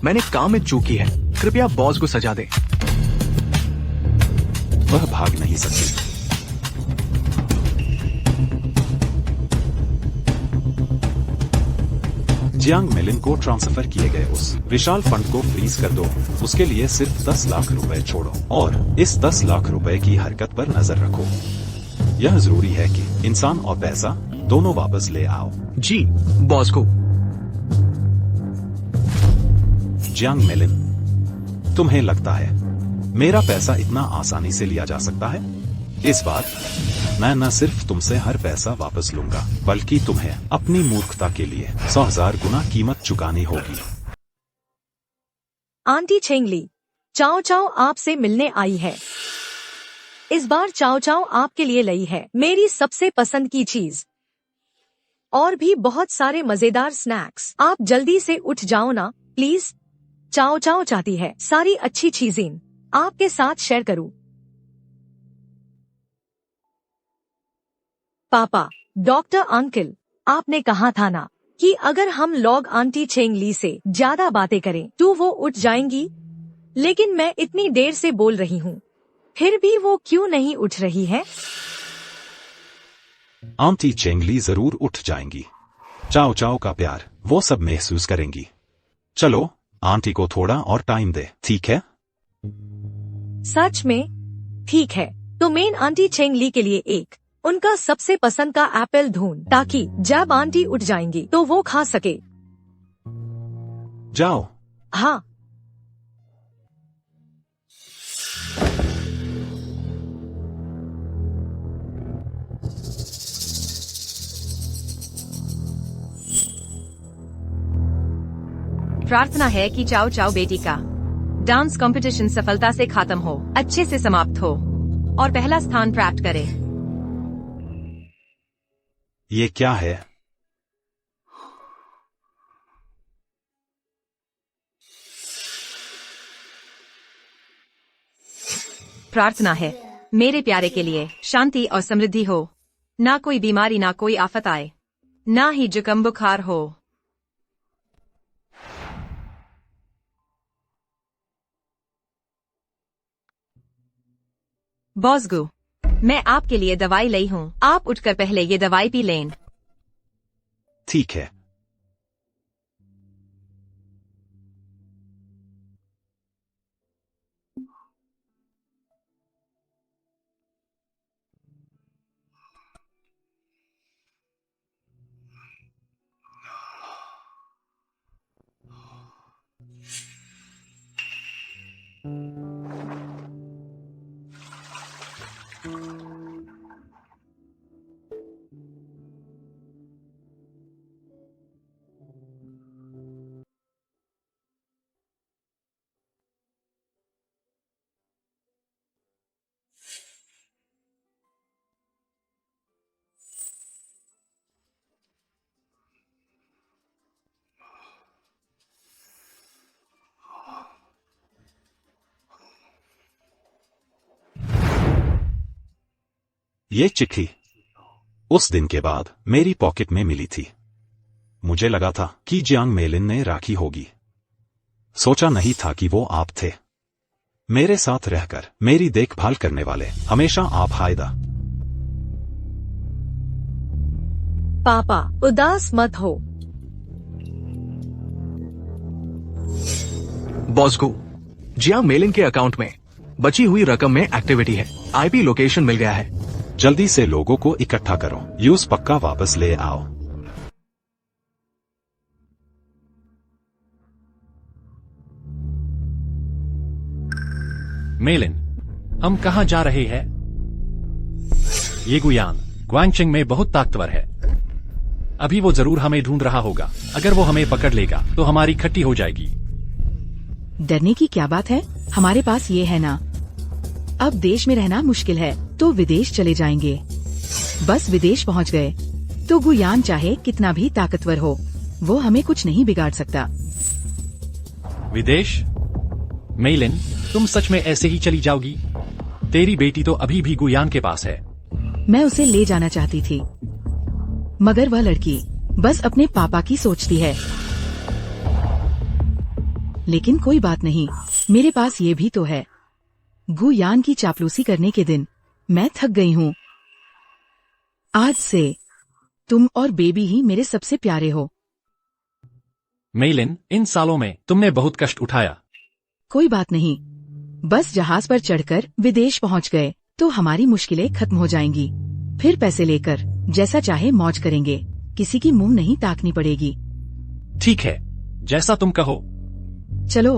मैंने काम में चूक की है, कृपया बॉस को सजा दे। वह भाग नहीं सकती। जियांग मेलिन को ट्रांसफर किए गए उस विशाल फंड को फ्रीज कर दो। उसके लिए सिर्फ 10 लाख रुपए छोड़ो और इस 10 लाख रुपए की हरकत पर नजर रखो। यह जरूरी है कि इंसान और पैसा दोनों वापस ले आओ। जी बॉस को। जियांग मेलिन, तुम्हें लगता है मेरा पैसा इतना आसानी से लिया जा सकता है? इस बार मैं न सिर्फ तुमसे हर पैसा वापस लूंगा, बल्कि तुम्हें अपनी मूर्खता के लिए 100,000 गुना कीमत चुकानी होगी। आंटी छेंगली, चाओ चाओ आपसे मिलने आई है। इस बार चाओ चाओ आपके लिए लाई है मेरी सबसे पसंद की चीज और भी बहुत सारे मजेदार स्नैक्स। आप जल्दी से उठ जाओ ना प्लीज। चाओ चाओ चाहती है सारी अच्छी चीजें आपके साथ शेयर करूं। पापा, डॉक्टर अंकल, आपने कहा था ना कि अगर हम लोग आंटी छेंगली से ज्यादा बातें करें तो वो उठ जाएंगी, लेकिन मैं इतनी देर से बोल रही हूँ, फिर भी वो क्यों नहीं उठ रही है? आंटी चेंगली जरूर उठ जाएंगी। चाओ चाओ का प्यार वो सब महसूस करेंगी। चलो आंटी को थोड़ा और टाइम दे, ठीक है? सच में? ठीक है, तो मेन आंटी छेंगली के लिए एक उनका सबसे पसंद का एप्पल ढूंढ, ताकि जब आंटी उठ जाएंगी तो वो खा सके। जाओ। हाँ। प्रार्थना है कि चाओ चाओ बेटी का डांस कंपटीशन सफलता से खत्म हो, अच्छे से समाप्त हो और पहला स्थान प्राप्त करे। ये क्या है? प्रार्थना है मेरे प्यारे के लिए शांति और समृद्धि हो, ना कोई बीमारी, ना कोई आफत आए, ना ही जुकाम बुखार हो। बॉसगू, मैं आपके लिए दवाई लाई हूँ, आप उठकर पहले ये दवाई पी लें। ठीक है। ये चिट्ठी उस दिन के बाद मेरी पॉकेट में मिली थी। मुझे लगा था कि जियांग मेलिन ने राखी होगी। सोचा नहीं था कि वो आप थे। मेरे साथ रहकर मेरी देखभाल करने वाले हमेशा आप हायदा। पापा, उदास मत हो। बॉस को, जियांग मेलिन के अकाउंट में बची हुई रकम में एक्टिविटी है, आईपी लोकेशन मिल गया है। जल्दी से लोगों को इकट्ठा करो, यूज पक्का वापस ले आओ। मेलिन, हम कहाँ जा रहे हैं? ये गुयान ग्वांगचिंग में बहुत ताकतवर है। अभी वो जरूर हमें ढूंढ रहा होगा। अगर वो हमें पकड़ लेगा तो हमारी खट्टी हो जाएगी। डरने की क्या बात है, हमारे पास ये है ना। अब देश में रहना मुश्किल है तो विदेश चले जाएंगे। बस विदेश पहुंच गए तो गुयान चाहे कितना भी ताकतवर हो, वो हमें कुछ नहीं बिगाड़ सकता। विदेश? मेलिन, तुम सच में ऐसे ही चली जाओगी? तेरी बेटी तो अभी भी गुयान के पास है। मैं उसे ले जाना चाहती थी, मगर वह लड़की बस अपने पापा की सोचती है। लेकिन कोई बात नहीं, मेरे पास ये भी तो है। गुयान की चापलूसी करने के दिन मैं थक गई हूँ। आज से तुम और बेबी ही मेरे सबसे प्यारे हो। मेलिन, इन सालों में तुमने बहुत कष्ट उठाया। कोई बात नहीं, बस जहाज पर चढ़कर विदेश पहुंच गए तो हमारी मुश्किलें खत्म हो जाएंगी। फिर पैसे लेकर जैसा चाहे मौज करेंगे, किसी की मुंह नहीं ताकनी पड़ेगी। ठीक है, जैसा तुम कहो। चलो।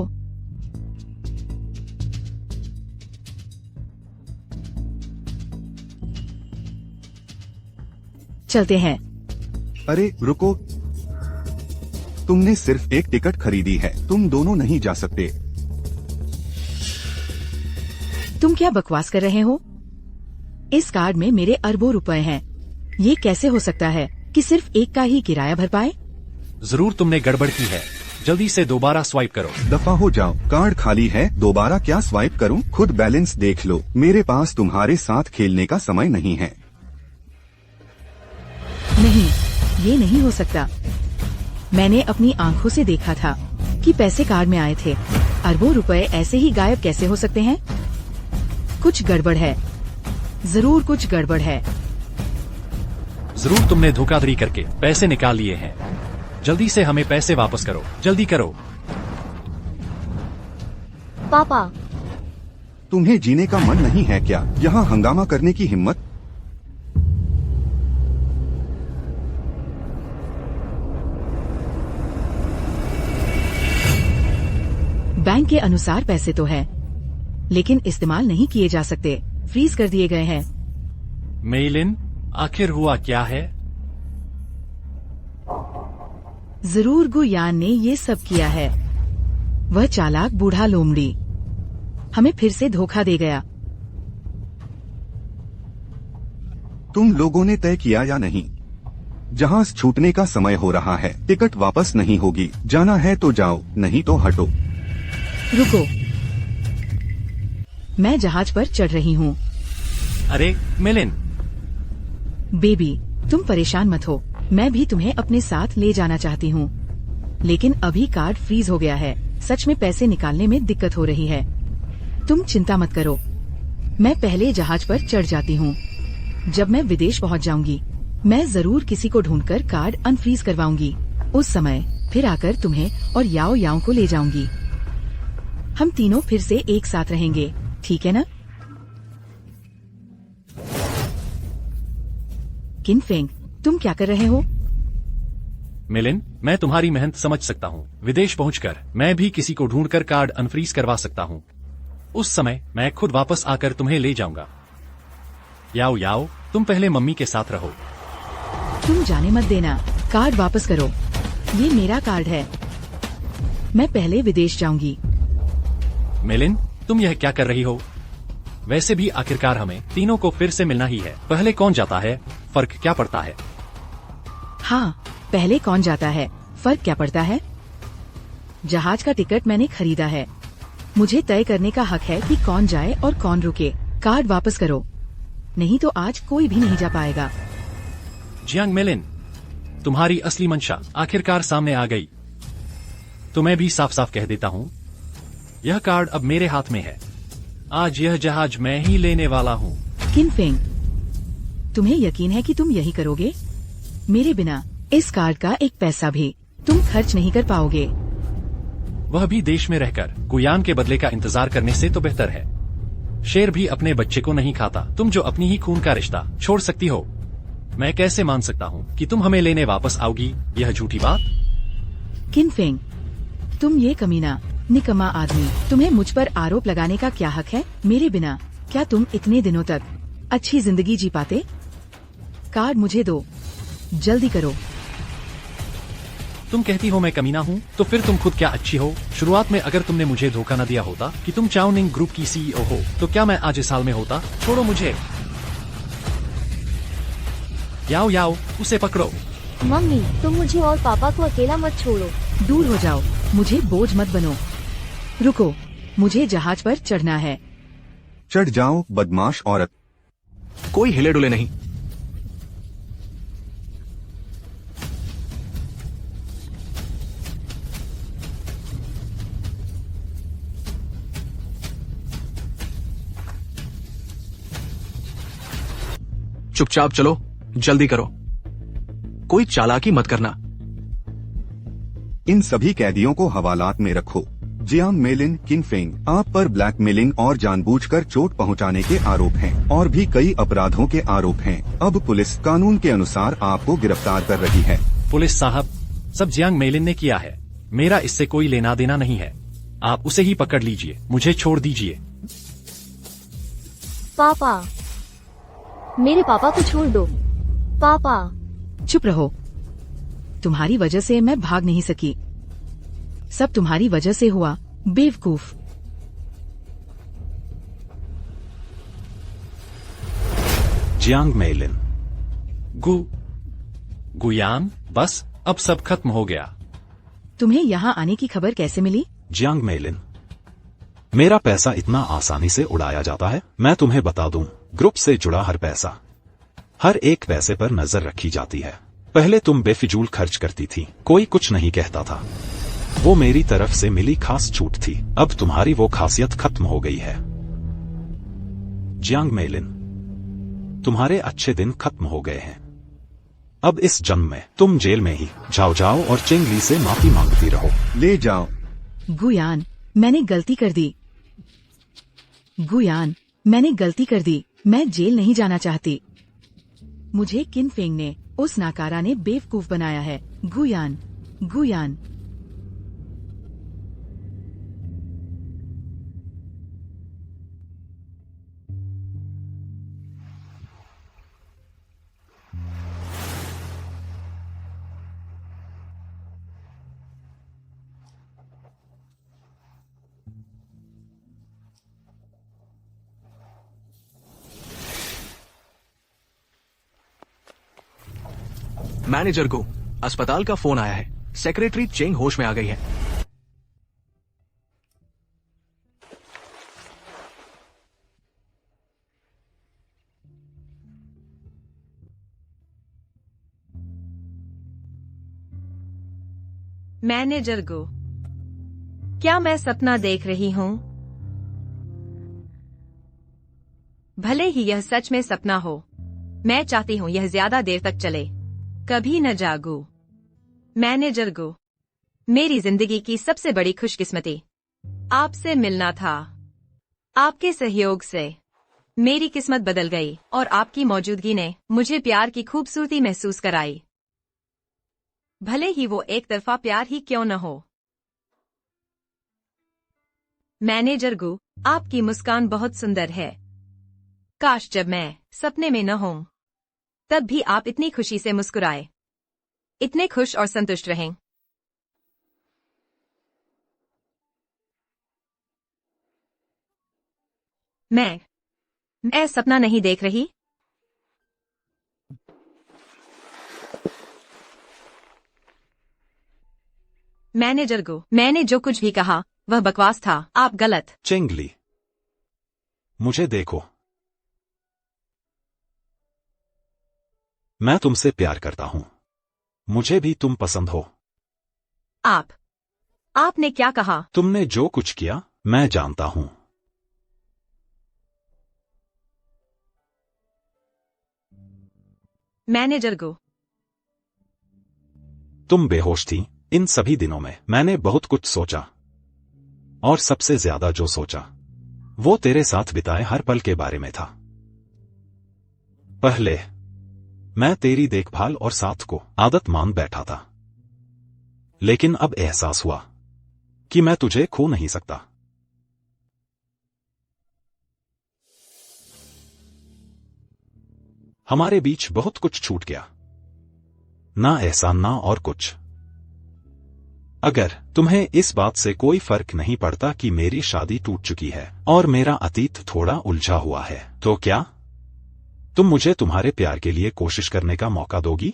चलते हैं। अरे रुको, तुमने सिर्फ एक टिकट खरीदी है, तुम दोनों नहीं जा सकते। तुम क्या बकवास कर रहे हो? इस कार्ड में मेरे अरबों रुपए हैं। ये कैसे हो सकता है कि सिर्फ एक का ही किराया भर पाए? जरूर तुमने गड़बड़ की है। जल्दी से दोबारा स्वाइप करो। दफा हो जाओ, कार्ड खाली है, दोबारा क्या स्वाइप करूं? खुद बैलेंस देख लो, मेरे पास तुम्हारे साथ खेलने का समय नहीं है। नहीं, ये नहीं हो सकता। मैंने अपनी आंखों से देखा था कि पैसे कार्ड में आए थे। अरबों रुपए ऐसे ही गायब कैसे हो सकते हैं? कुछ गड़बड़ है, जरूर कुछ गड़बड़ है। जरूर तुमने धोखाधड़ी करके पैसे निकाल लिए हैं। जल्दी से हमें पैसे वापस करो, जल्दी करो। पापा, तुम्हें जीने का मन नहीं है क्या? यहाँ हंगामा करने की हिम्मत? बैंक के अनुसार पैसे तो है, लेकिन इस्तेमाल नहीं किए जा सकते, फ्रीज कर दिए गए हैं। मेलिन, आखिर हुआ क्या है? जरूर गुयान ने ये सब किया है। वह चालाक बूढ़ा लोमड़ी हमें फिर से धोखा दे गया। तुम लोगों ने तय किया या नहीं? जहाज छूटने का समय हो रहा है, टिकट वापस नहीं होगी। जाना है तो जाओ, नहीं तो हटो। रुको, मैं जहाज पर चढ़ रही हूँ। अरे मेलिन, बेबी, तुम परेशान मत हो, मैं भी तुम्हें अपने साथ ले जाना चाहती हूँ, लेकिन अभी कार्ड फ्रीज हो गया है। सच में पैसे निकालने में दिक्कत हो रही है। तुम चिंता मत करो, मैं पहले जहाज पर चढ़ जाती हूँ। जब मैं विदेश पहुँच जाऊंगी, मैं जरूर किसी को ढूंढकर कार्ड अनफ्रीज करवाऊंगी। उस समय फिर आकर तुम्हें और याओ याओ को ले जाऊंगी। हम तीनों फिर से एक साथ रहेंगे, ठीक है ना? किनफेंग, तुम क्या कर रहे हो? मेलिन, मैं तुम्हारी मेहनत समझ सकता हूँ। विदेश पहुंचकर मैं भी किसी को ढूंढकर कार्ड अनफ्रीज करवा सकता हूँ। उस समय मैं खुद वापस आकर तुम्हें ले जाऊंगा। याओ याओ, तुम पहले मम्मी के साथ रहो। तुम जाने मत देना, कार्ड वापस करो। ये मेरा कार्ड है, मैं पहले विदेश जाऊंगी। मेलिन, तुम यह क्या कर रही हो? वैसे भी आखिरकार हमें तीनों को फिर से मिलना ही है। पहले कौन जाता है, फर्क क्या पड़ता है? हाँ, पहले कौन जाता है, फर्क क्या पड़ता है? जहाज का टिकट मैंने खरीदा है, मुझे तय करने का हक है कि कौन जाए और कौन रुके। कार्ड वापस करो, नहीं तो आज कोई भी नहीं जा पाएगा। जियांग मेलिन, तुम्हारी असली मंशा आखिरकार सामने आ गई। तो मैं भी साफ साफ कह देता हूँ, यह कार्ड अब मेरे हाथ में है। आज यह जहाज मैं ही लेने वाला हूँ। किनफेंग, तुम्हें यकीन है कि तुम यही करोगे? मेरे बिना इस कार्ड का एक पैसा भी तुम खर्च नहीं कर पाओगे। वह भी देश में रहकर गुयान के बदले का इंतजार करने से तो बेहतर है। शेर भी अपने बच्चे को नहीं खाता। तुम जो अपनी ही खून का रिश्ता छोड़ सकती हो, मैं कैसे मान सकता हूँ कि तुम हमें लेने वापस आओगी? यह झूठी बात। किनफेंग, तुम ये कमीना निकम्मा आदमी, तुम्हें मुझ पर आरोप लगाने का क्या हक है? मेरे बिना क्या तुम इतने दिनों तक अच्छी जिंदगी जी पाते? कार्ड मुझे दो, जल्दी करो। तुम कहती हो मैं कमीना हूँ, तो फिर तुम खुद क्या अच्छी हो? शुरुआत में अगर तुमने मुझे धोखा न दिया होता कि तुम चाओनिंग ग्रुप की सीईओ हो, तो क्या मैं आज इस हाल में होता? छोड़ो मुझे। याओ याओ, उसे पकड़ो। मम्मी, तुम मुझे और पापा को अकेला मत छोड़ो। दूर हो जाओ, मुझे बोझ मत बनो। रुको, मुझे जहाज पर चढ़ना है। चढ़ जाओ बदमाश औरत। कोई हिले डुले नहीं। चुपचाप चलो, जल्दी करो, कोई चालाकी मत करना। इन सभी कैदियों को हवालात में रखो। जियांग मेलिन किनफेंग, आप पर ब्लैकमेलिंग और जानबूझकर चोट पहुंचाने के आरोप हैं और भी कई अपराधों के आरोप हैं। अब पुलिस कानून के अनुसार आपको गिरफ्तार कर रही है। पुलिस साहब, सब जियांग मेलिन ने किया है, मेरा इससे कोई लेना देना नहीं है। आप उसे ही पकड़ लीजिए, मुझे छोड़ दीजिए। पापा, मेरे पापा को छोड़ दो। पापा। चुप रहो, तुम्हारी वजह से मैं भाग नहीं सकी। सब तुम्हारी वजह से हुआ, बेवकूफ। जियांग मेलिन। गुयान, बस अब सब खत्म हो गया। तुम्हें यहाँ आने की खबर कैसे मिली? जियांग मेलिन, मेरा पैसा इतना आसानी से उड़ाया जाता है? मैं तुम्हें बता दूं, ग्रुप से जुड़ा हर पैसा, हर एक पैसे पर नजर रखी जाती है। पहले तुम बेफिजूल खर्च करती थी, कोई कुछ नहीं कहता था। वो मेरी तरफ से मिली खास छूट थी। अब तुम्हारी वो खासियत खत्म हो गई है। जियांग मेलिन, तुम्हारे अच्छे दिन खत्म हो गए हैं। अब इस जन्म में तुम जेल में ही जाओ और चेंगली से माफी मांगती रहो। ले जाओ। गुयान, मैंने गलती कर दी। गुयान, मैंने गलती कर दी। मैं जेल नहीं जाना चाहती। मुझे किनफेंग ने, उस नाकारा ने बेवकूफ बनाया है। गुयान, गुयान। मैनेजर को अस्पताल का फोन आया है। सेक्रेटरी चेंग होश में आ गई है। मैनेजर गो, क्या मैं सपना देख रही हूँ? भले ही यह सच में सपना हो, मैं चाहती हूँ यह ज्यादा देर तक चले, कभी न जागू। मैनेजर गो, मेरी जिंदगी की सबसे बड़ी खुशकिस्मती आपसे मिलना था। आपके सहयोग से मेरी किस्मत बदल गई और आपकी मौजूदगी ने मुझे प्यार की खूबसूरती महसूस कराई, भले ही वो एक तरफा प्यार ही क्यों न हो। मैनेजर गो, आपकी मुस्कान बहुत सुंदर है। काश जब मैं सपने में न हूं तब भी आप इतनी खुशी से मुस्कुराए, इतने खुश और संतुष्ट रहें। मैं सपना नहीं देख रही। मैनेजर गो, मैंने जो कुछ भी कहा वह बकवास था। आप गलत। चेंगली, मुझे देखो, मैं तुमसे प्यार करता हूं। मुझे भी तुम पसंद हो। आपने क्या कहा? तुमने जो कुछ किया मैं जानता हूं। मैनेजर गो, तुम बेहोश थी इन सभी दिनों में। मैंने बहुत कुछ सोचा और सबसे ज्यादा जो सोचा वो तेरे साथ बिताए हर पल के बारे में था। पहले मैं तेरी देखभाल और साथ को आदत मान बैठा था, लेकिन अब एहसास हुआ कि मैं तुझे खो नहीं सकता। हमारे बीच बहुत कुछ छूट गया, ना एहसान ना और कुछ। अगर तुम्हें इस बात से कोई फर्क नहीं पड़ता कि मेरी शादी टूट चुकी है और मेरा अतीत थोड़ा उलझा हुआ है, तो क्या तुम मुझे तुम्हारे प्यार के लिए कोशिश करने का मौका दोगी?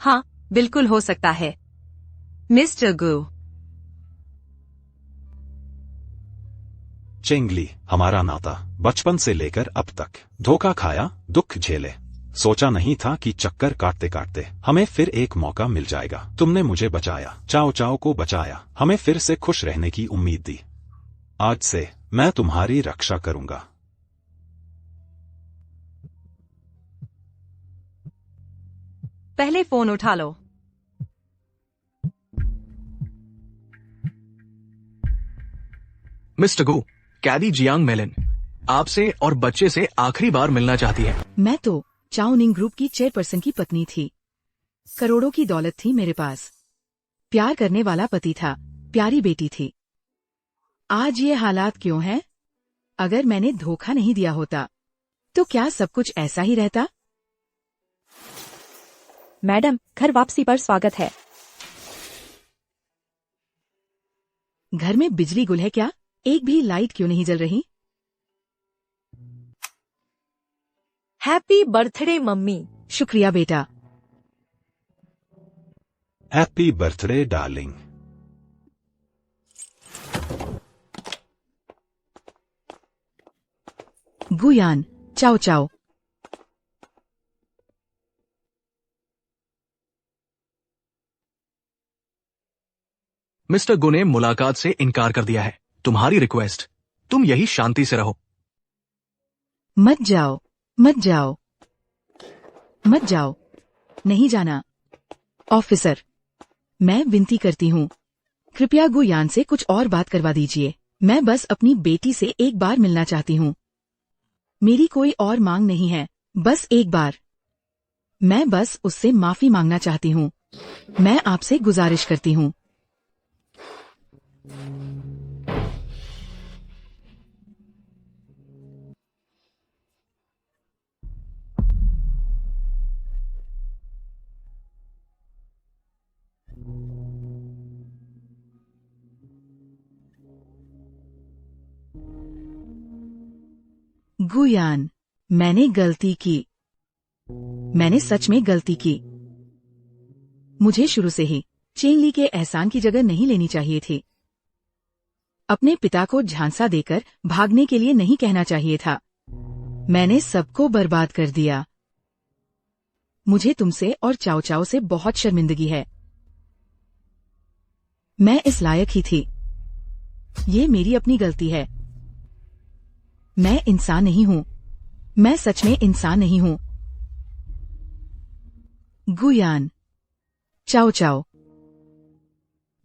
हाँ, बिल्कुल हो सकता है मिस्टर गो। चेंगली, हमारा नाता बचपन से लेकर अब तक, धोखा खाया, दुख झेले, सोचा नहीं था कि चक्कर काटते काटते हमें फिर एक मौका मिल जाएगा। तुमने मुझे बचाया, चाओ चाओ को बचाया, हमें फिर से खुश रहने की उम्मीद दी। आज से मैं तुम्हारी रक्षा करूंगा। पहले फोन उठा लो। मिस्टर गु, कैदी जियांग मेलिन आपसे और बच्चे से आखिरी बार मिलना चाहती है। मैं तो चाओनिंग ग्रुप की चेयरपर्सन की पत्नी थी। करोड़ों की दौलत थी मेरे पास, प्यार करने वाला पति था, प्यारी बेटी थी। आज ये हालात क्यों हैं? अगर मैंने धोखा नहीं दिया होता तो क्या सब कुछ ऐसा ही रहता? मैडम, घर वापसी पर स्वागत है। घर में बिजली गुल है क्या? एक भी लाइट क्यों नहीं जल रही? Happy birthday mummy. शुक्रिया बेटा। Happy birthday darling. गुयान, चाओ चाओ। मिस्टर गु ने मुलाकात से इनकार कर दिया है। तुम्हारी रिक्वेस्ट, तुम यही शांति से रहो। मत जाओ, मत जाओ, मत जाओ, नहीं जाना। ऑफिसर, मैं विनती करती हूँ, कृपया गुयान से कुछ और बात करवा दीजिए। मैं बस अपनी बेटी से एक बार मिलना चाहती हूँ। मेरी कोई और मांग नहीं है, बस एक बार। मैं बस उससे माफी मांगना चाहती हूँ। मैं आपसे गुजारिश करती हूँ। गुयान, मैंने गलती की। मैंने सच में गलती की। मुझे शुरू से ही चेंगली के एहसान की जगह नहीं लेनी चाहिए थी। अपने पिता को झांसा देकर भागने के लिए नहीं कहना चाहिए था। मैंने सबको बर्बाद कर दिया। मुझे तुमसे और चाओ चाओ से बहुत शर्मिंदगी है। मैं इस लायक ही थी। ये मेरी अपनी गलती है। मैं इंसान नहीं हूँ। मैं सच में इंसान नहीं हूँ। गुयान, चाओ चाओ।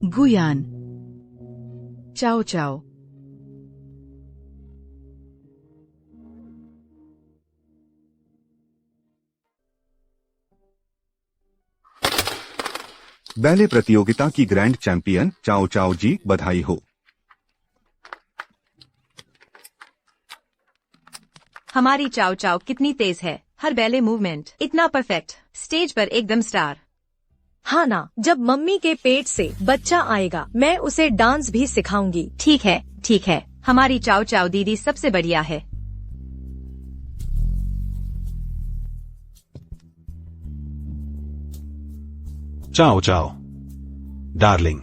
गुयान, चाओ चाओ। बैले प्रतियोगिता की ग्रैंड चैंपियन चाओ चाओ जी, बधाई हो। हमारी चाओ चाओ कितनी तेज है, हर बैले मूवमेंट इतना परफेक्ट, स्टेज पर एकदम स्टार। हाँ ना, जब मम्मी के पेट से बच्चा आएगा मैं उसे डांस भी सिखाऊंगी। ठीक है, ठीक है, हमारी चाओ चाओ दीदी सबसे बढ़िया है। चाओ चाओ डार्लिंग।